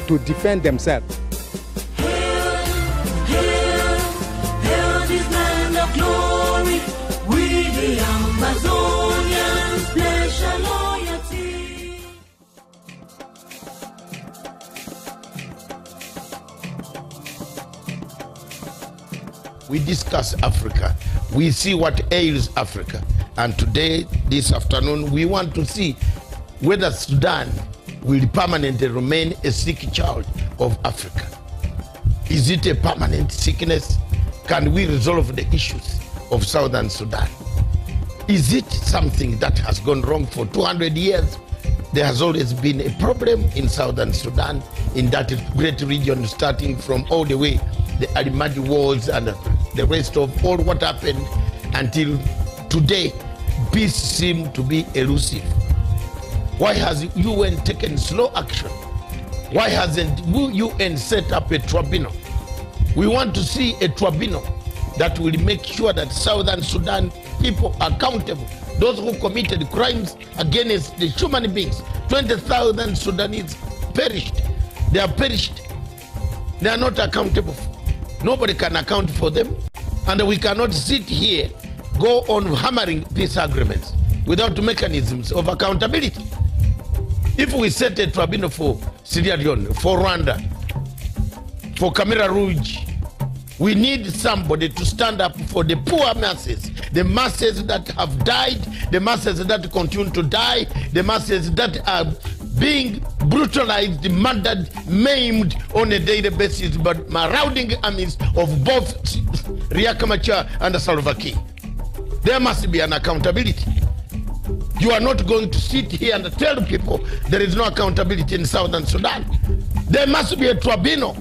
S14: to defend themselves.
S8: Hail this land of glory, we the Amazonians pledge our loyalty.
S2: We discuss Africa. We see what ails Africa. And today, this afternoon, we want to see whether Sudan will permanently remain a sick child of Africa. Is it a permanent sickness? Can we resolve the issues of Southern Sudan? Is it something that has gone wrong for 200 years? There has always been a problem in Southern Sudan, in that great region, starting from all the way the Alimadi Wars and the rest of all what happened until today. Peace seems to be elusive. Why has UN taken slow action? Why hasn't UN set up a tribunal? We want to see a tribunal that will make sure that Southern Sudan people are accountable. Those who committed crimes against the human beings. 20,000 Sudanese perished. They are perished. They are not accountable. Nobody can account for them. And we cannot sit here, go on hammering peace agreements without mechanisms of accountability. If we set a tribunal for Sierra Leone, for Rwanda, for Camera Rouge. We need somebody to stand up for the poor masses, the masses that have died, the masses that continue to die, the masses that are being brutalized, murdered, maimed on a daily basis by marauding armies of both Riek Machar and Salva Kiir. There must be an accountability. You are not going to sit here and tell people there is no accountability in Southern Sudan. There must be a tribunal.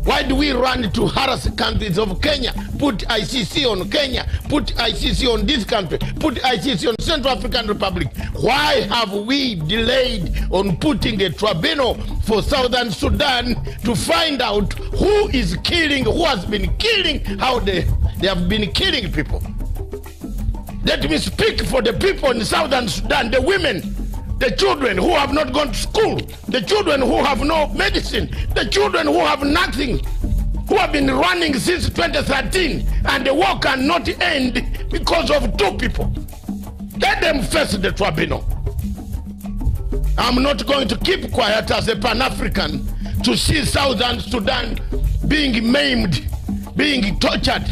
S2: Why do we run to harass countries of Kenya, put ICC on Kenya, put ICC on this country, put ICC on Central African Republic? Why have we delayed on putting a tribunal for Southern Sudan to find out who is killing, who has been killing, how they have been killing people? Let me speak for the people in Southern Sudan, the women, the children who have not gone to school, the children who have no medicine, the children who have nothing, who have been running since 2013, and the war cannot end because of two people. Let them face the tribunal. I'm not going to keep quiet as a Pan-African to see Southern Sudan being maimed, being tortured,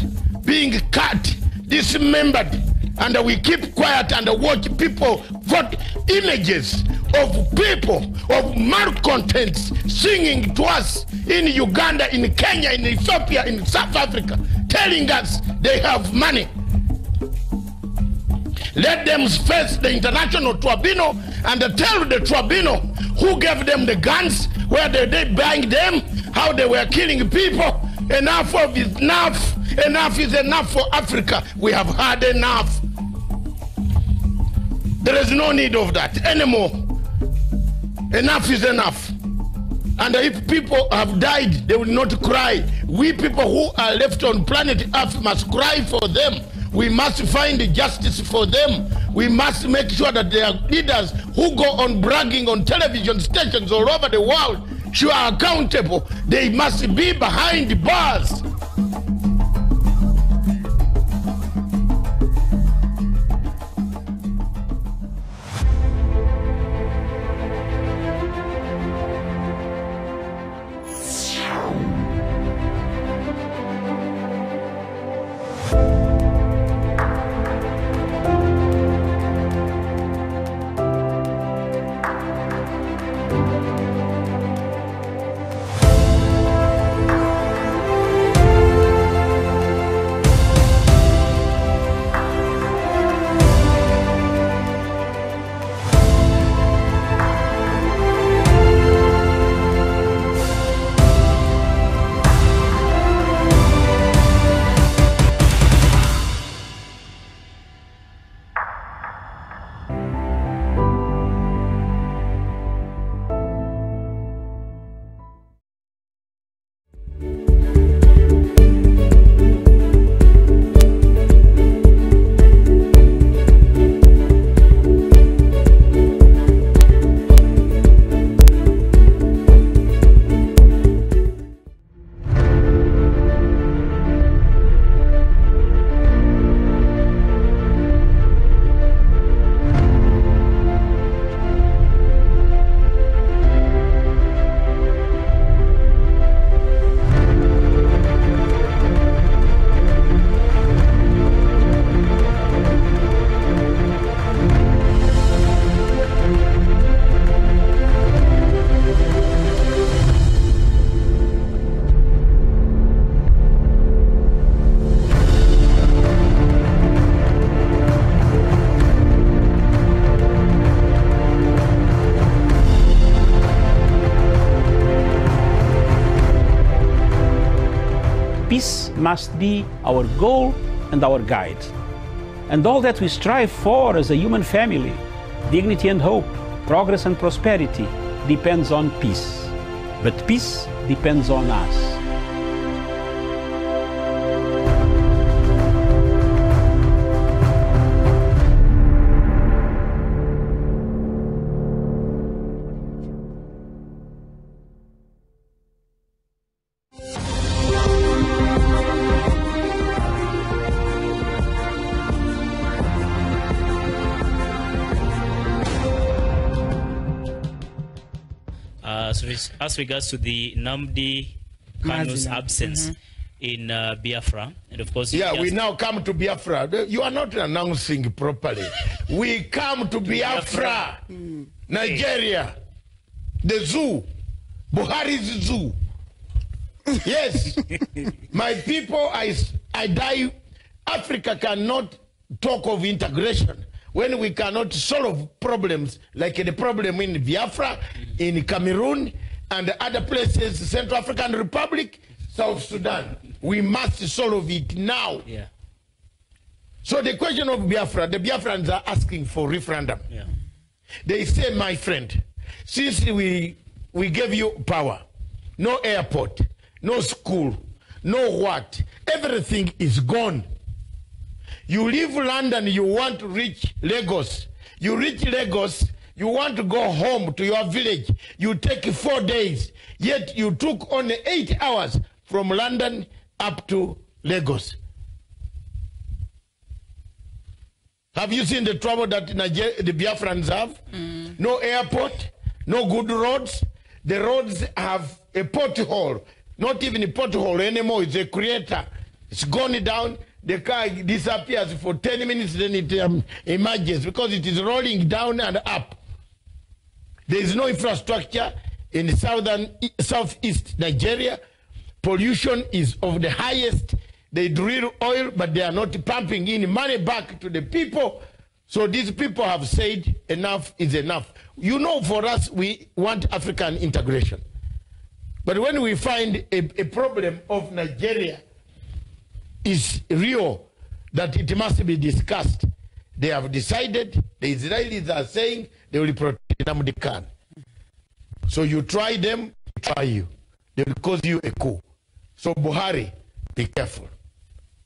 S2: being cut, dismembered, and we keep quiet and watch people vote images of people, of malcontents singing to us in Uganda, in Kenya, in Ethiopia, in South Africa, telling us they have money. Let them face the international tribunal and tell the tribunal who gave them the guns, where they buying them, how they were killing people. Enough of is enough. Enough is enough for Africa. We have had enough. There is no need of that anymore. Enough is enough. And if people have died, they will not cry. We people who are left on planet Earth must cry for them. We must find justice for them. We must make sure that there are leaders who go on bragging on television stations all over the world, who are accountable. They must be behind bars.
S1: Peace must be our goal and our guide. And all that we strive for as a human family, dignity and hope, progress and prosperity, depends on peace. But peace depends on us.
S15: As regards to the Namdi Kanu's absence in Biafra, and of course,
S2: yeah, we now come to Biafra. You are not announcing properly. We come to Biafra, Nigeria, the zoo, Buhari's zoo. Yes, my people, I die. Africa cannot talk of integration when we cannot solve problems like the problem in Biafra, in Cameroon, and other places, Central African Republic, South Sudan. We must solve it now.
S15: Yeah.
S2: So the question of Biafra, the Biafrans are asking for referendum.
S15: Yeah.
S2: They say, my friend, since we gave you power, no airport, no school, no what, everything is gone. You leave London, you want to reach Lagos. You reach Lagos, you want to go home to your village. You take 4 days, yet you took only 8 hours from London up to Lagos. Have you seen the trouble that the Biafrans have? No airport, no good roads. The roads have a pothole, not even a pothole anymore. It's a crater. It's gone down. The car disappears for 10 minutes, then it emerges because it is rolling down and up. There is no infrastructure in southeast Nigeria. Pollution is of the highest. They drill oil, but they are not pumping in money back to the people. So these people have said enough is enough. You know, for us, we want African integration. But when we find a problem of Nigeria is real, that it must be discussed, they have decided, the Israelis are saying they will protect Nnamdi Kanu. So you try them, try you. They will cause you a coup. So Buhari, be careful.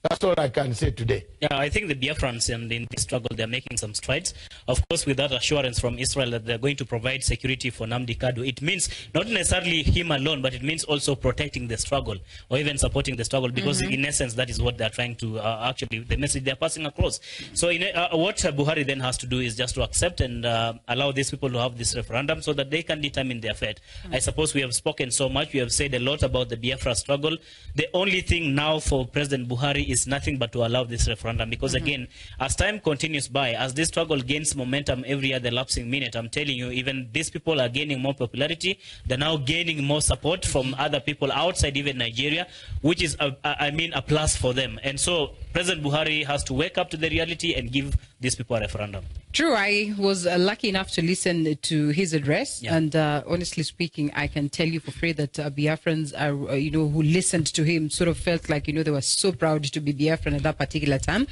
S2: That's all I can say today.
S15: Yeah, I think the Biafrans in this struggle, they're making some strides. Of course, with that assurance from Israel that they're going to provide security for Nnamdi Kanu, it means not necessarily him alone, but it means also protecting the struggle or even supporting the struggle, because in essence, that is what they're trying to actually, the message they're passing across. So what Buhari then has to do is just to accept and allow these people to have this referendum so that they can determine their fate. I suppose we have spoken so much, we have said a lot about the Biafra struggle. The only thing now for President Buhari is nothing but to allow this referendum, because again, as time continues by, as this struggle gains momentum every other lapsing minute, I'm telling you, even these people are gaining more popularity. They're now gaining more support from other people outside even Nigeria, which is a plus for them. And so President Buhari has to wake up to the reality and give these people a referendum.
S16: True, I was lucky enough to listen to his address, and honestly speaking, I can tell you for free that Biafrans are, who listened to him sort of felt like, they were so proud to be Biafran at that particular time.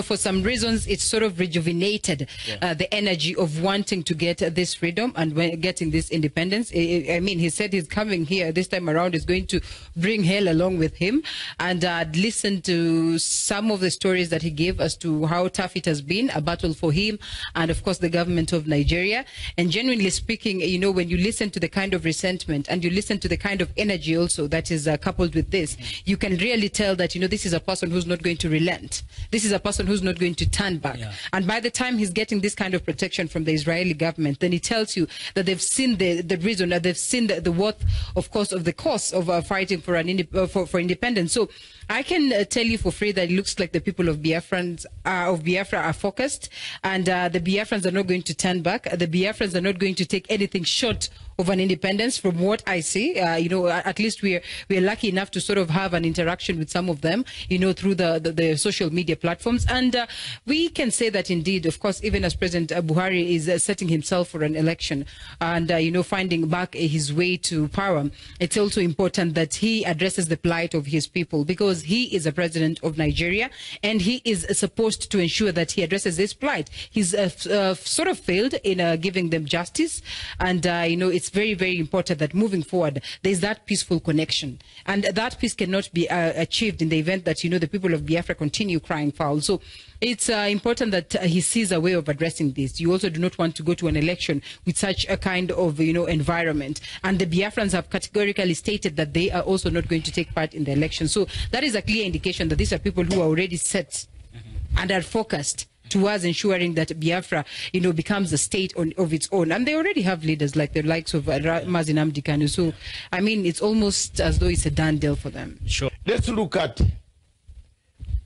S16: For some reasons, it sort of rejuvenated the energy of wanting to get this freedom and getting this independence. I mean, he said he's coming here this time around, is going to bring hell along with him. And I'd listened to some of the stories that he gave as to how tough it has been, a battle for him and of course the government of Nigeria. And genuinely speaking, when you listen to the kind of resentment and you listen to the kind of energy also that is coupled with this, you can really tell that, this is a person who's not going to relent. This is a person who's not going to turn back. And by the time he's getting this kind of protection from the Israeli government, then he tells you that they've seen the reason, that they've seen the worth, of course, of the cost of fighting for independence. So I can tell you for free that it looks like the people of Biafra are focused, and the Biafrans are not going to turn back. The Biafrans are not going to take anything short of an independence from what I see. At least we're lucky enough to sort of have an interaction with some of them, through the social media platforms. And we can say that indeed, of course, even as President Buhari is setting himself for an election and, finding back his way to power, it's also important that he addresses the plight of his people, because he is a president of Nigeria and he is supposed to ensure that he addresses this plight. He's sort of failed in giving them justice. And, it's very, very important that moving forward, there's that peaceful connection. And that peace cannot be achieved in the event that, the people of Biafra continue crying foul. So it's important that he sees a way of addressing this. You also do not want to go to an election with such a kind of, environment. And the Biafrans have categorically stated that they are also not going to take part in the election. So that is a clear indication that these are people who are already set and are focused towards ensuring that Biafra, becomes a state of its own. And they already have leaders like the likes of Mazi Nnamdi Kanu. So, I mean, it's almost as though it's a done deal for them.
S15: Sure.
S2: Let's look at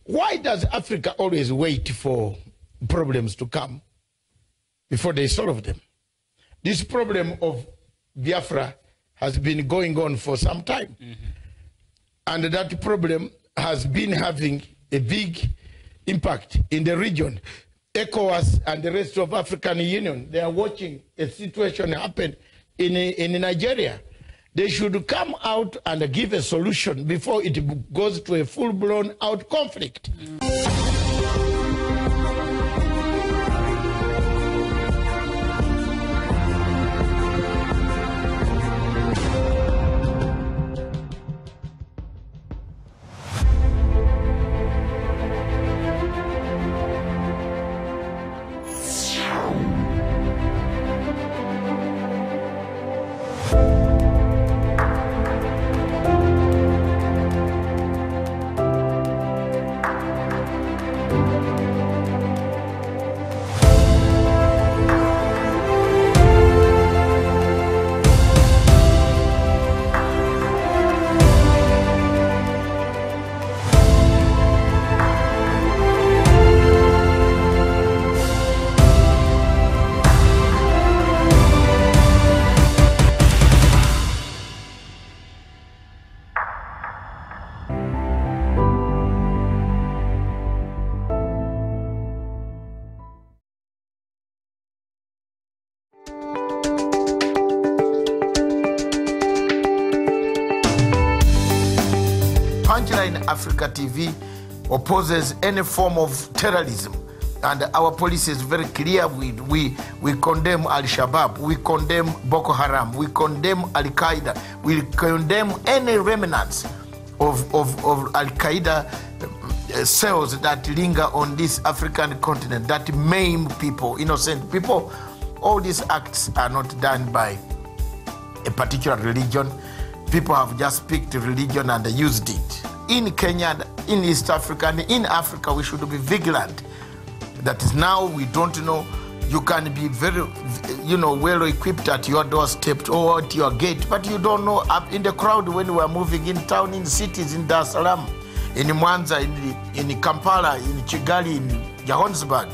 S2: why does Africa always wait for problems to come before they solve them? This problem of Biafra has been going on for some time. And that problem has been having a big impact in the region. ECOWAS and the rest of African Union, they are watching a situation happen in Nigeria. They should come out and give a solution before it goes to a full-blown out conflict. Punchline Africa TV opposes any form of terrorism, and our policy is very clear. We condemn Al-Shabaab, we condemn Boko Haram, we condemn Al-Qaeda, we condemn any remnants of Al-Qaeda cells that linger on this African continent, that maim people, innocent people. All these acts are not done by a particular religion. People have just picked a religion and used it. In Kenya, in East Africa, and in Africa, we should be vigilant. That is, now we don't know. You can be very, well equipped at your doorstep or at your gate, but you don't know up in the crowd when we are moving in town, in cities, in Dar es Salaam, in Mwanza, in Kampala, in Kigali, in Johannesburg.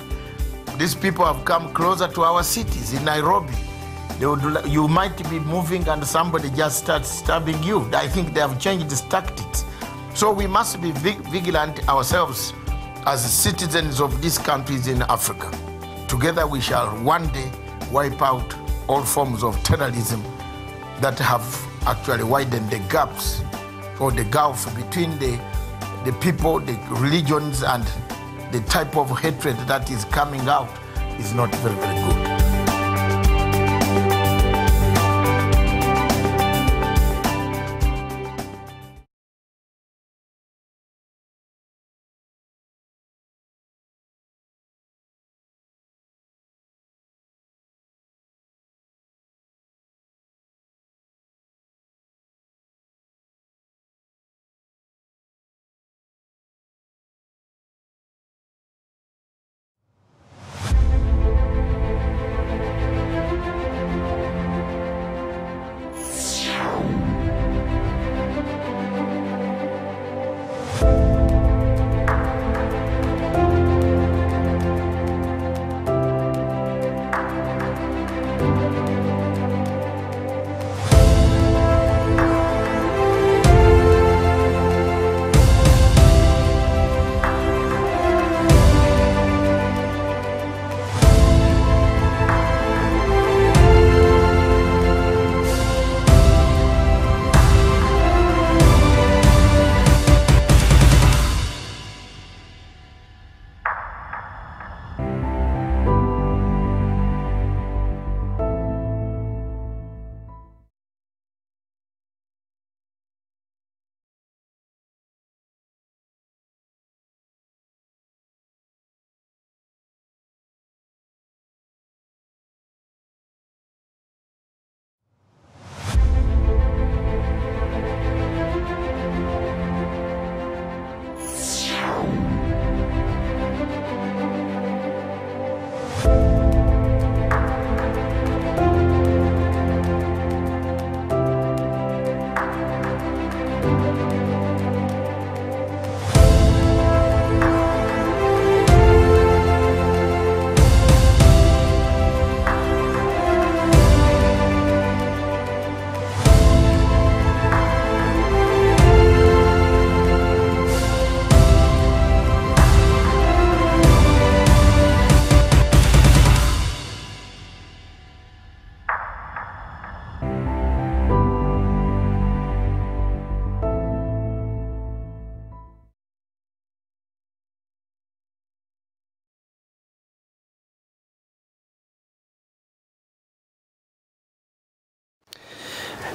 S2: These people have come closer to our cities, in Nairobi. You might be moving and somebody just starts stabbing you. I think they have changed these tactics. So we must be vigilant ourselves as citizens of these countries in Africa. Together we shall one day wipe out all forms of terrorism that have actually widened the gaps or the gulf between the people, the religions, and the type of hatred that is coming out is not very, very good.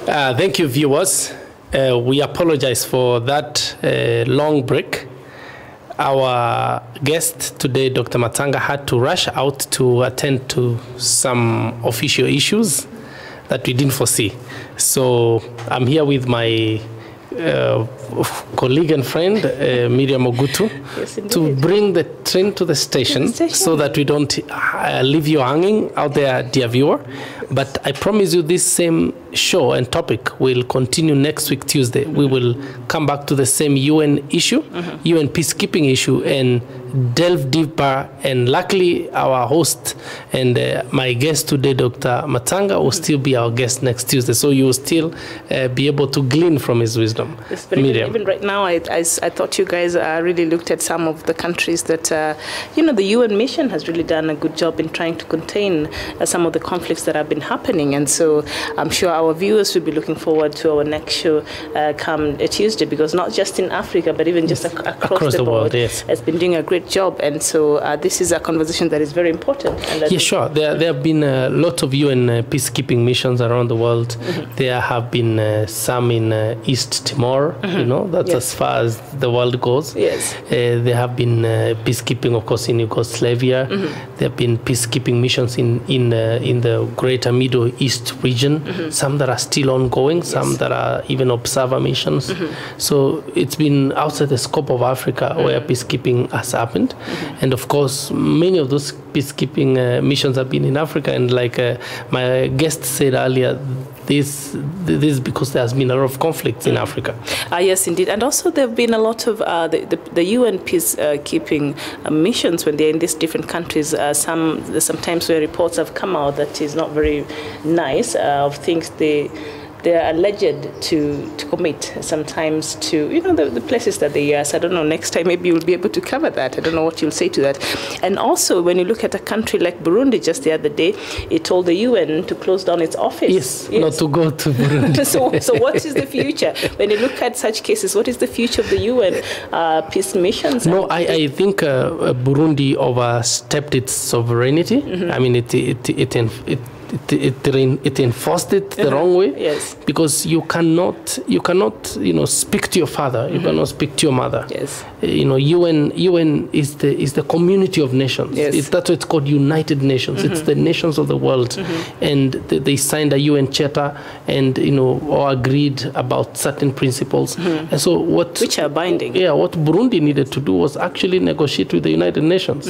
S5: Thank you, viewers. We apologize for that long break. Our guest today, Dr. Matanga, had to rush out to attend to some official issues that we didn't foresee. So I'm here with my colleague and friend, Miriam Ogutu, to bring the train to the station, so that we don't leave you hanging out there, dear viewer. But I promise you this same show and topic will continue next week, Tuesday. We will come back to the same UN issue, UN peacekeeping issue, and delve deeper. And luckily, our host and my guest today, Dr. Matanga, will still be our guest next Tuesday. So you will still be able to glean from his wisdom.
S3: Yes, but even right now, I thought you guys really looked at some of the countries that, the UN mission has really done a good job in trying to contain some of the conflicts that have been happening. And so I'm sure our viewers will be looking forward to our next show come Tuesday, because not just in Africa, but even just across the board,
S5: yes,
S3: has been doing a great job. And so this is a conversation that is very important. And
S5: sure. There have been a lot of UN peacekeeping missions around the world. There have been some in East Timor, that's as far as the world goes.
S3: Yes.
S5: There have been peacekeeping, of course, in Yugoslavia. There have been peacekeeping missions in the Greater Middle East region. Some that are still ongoing, some that are even observer missions. So it's been outside the scope of Africa where peacekeeping has happened. And of course, many of those peacekeeping missions have been in Africa. And like my guest said earlier, this is because there has been a lot of conflicts in Africa.
S3: Yes, indeed. And also there have been a lot of the UN peacekeeping missions when they're in these different countries. Sometimes where reports have come out that is not very nice of things they are alleged to commit, sometimes to, the places that they are. So I don't know, next time maybe you'll be able to cover that. I don't know what you'll say to that. And also, when you look at a country like Burundi, just the other day, it told the UN to close down its office.
S5: Yes. Not to go to Burundi.
S3: So what is the future? When you look at such cases, what is the future of the UN peace missions?
S5: No, I think Burundi overstepped its sovereignty. I mean, it enforced it the wrong way.
S3: Yes.
S5: Because you cannot speak to your father. You cannot speak to your mother.
S3: Yes.
S5: UN is the community of nations.
S3: Yes.
S5: That's why it's called United Nations. It's the nations of the world, and they signed a UN charter, and or agreed about certain principles. And so
S3: which are binding.
S5: Yeah. What Burundi needed to do was actually negotiate with the United Nations.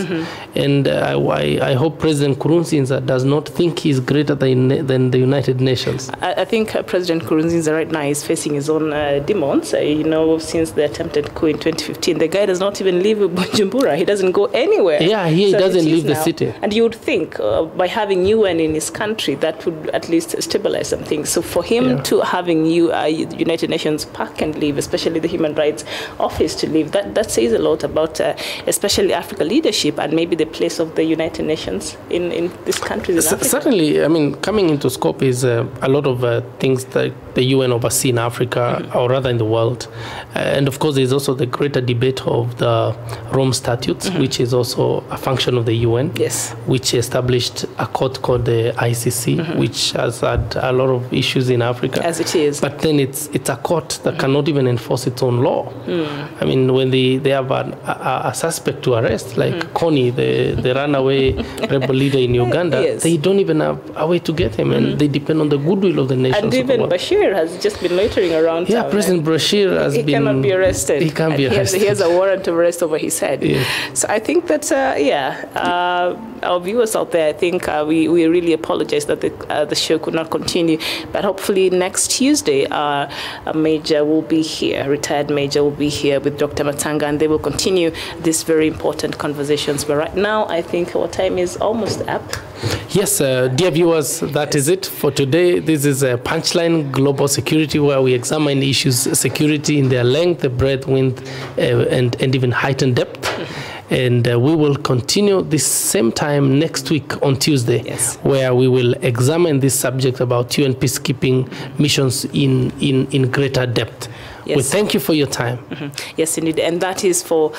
S5: And I hope President Nkurunziza does not think he's greater than the United Nations.
S3: I think President Nkurunziza right now is facing his own demons. Since the attempted coup in 2015, the guy does not even leave Bujumbura. He doesn't go anywhere.
S5: Yeah, he doesn't leave the city.
S3: And you would think by having UN in his country, that would at least stabilize some things. So for him to having United Nations pack and leave, especially the Human Rights Office to leave, that says a lot about especially Africa leadership and maybe the place of the United Nations in these countries in Africa.
S5: Certainly, I mean, coming into scope is a lot of things that the UN oversee in Africa, or rather in the world. And of course, there's also the greater debate of the Rome Statutes, which is also a function of the UN, which established a court called the ICC, which has had a lot of issues in Africa.
S3: As it is.
S5: But then it's a court that cannot even enforce its own law. I mean, when they have a suspect to arrest, like Connie, the runaway rebel leader in Uganda, they don't even have a way to get him, and they depend on the goodwill of the nations.
S3: And even Bashir has just been loitering around town.
S5: President Bashir has been...
S3: He cannot be arrested.
S5: He can't be arrested.
S3: He has a warrant of arrest over his head. So I think that, our viewers out there, I think we really apologize that the show could not continue. But hopefully next Tuesday, a major will be here, retired major will be here with Dr. Matanga, and they will continue these very important conversations. But right now, I think our time is almost up.
S5: Yes, dear viewers, that is it for today. This is Punchline Global Security, where we examine issues security in their length, the breadth, width, and even height and depth. And we will continue this same time next week on Tuesday, where we will examine this subject about UN peacekeeping missions in greater depth.
S3: Yes.
S5: We thank you for your time.
S3: Yes, indeed. And that is for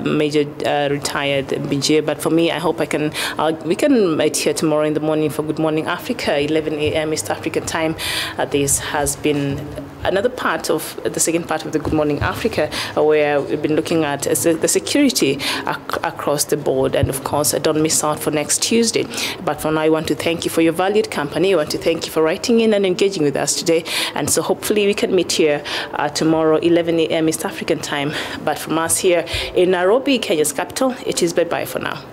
S3: Major retired BJ. But for me, I hope we can meet here tomorrow in the morning for Good Morning Africa, 11 a.m. East African time. This has been another part of the second part of the Good Morning Africa, where we've been looking at the security across the board. And of course, don't miss out for next Tuesday. But for now, I want to thank you for your valued company. I want to thank you for writing in and engaging with us today. And so hopefully we can meet here tomorrow, 11 a.m. East African time. But from us here in Nairobi, Kenya's capital, it is bye-bye for now.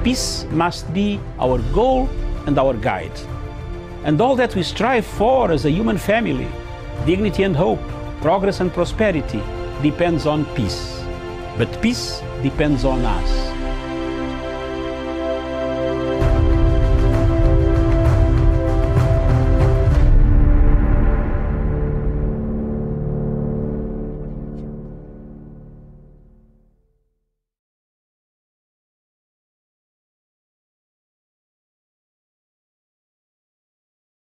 S1: Peace must be our goal and our guide. And all that we strive for as a human family, dignity and hope, progress and prosperity, depends on peace. But peace depends on us.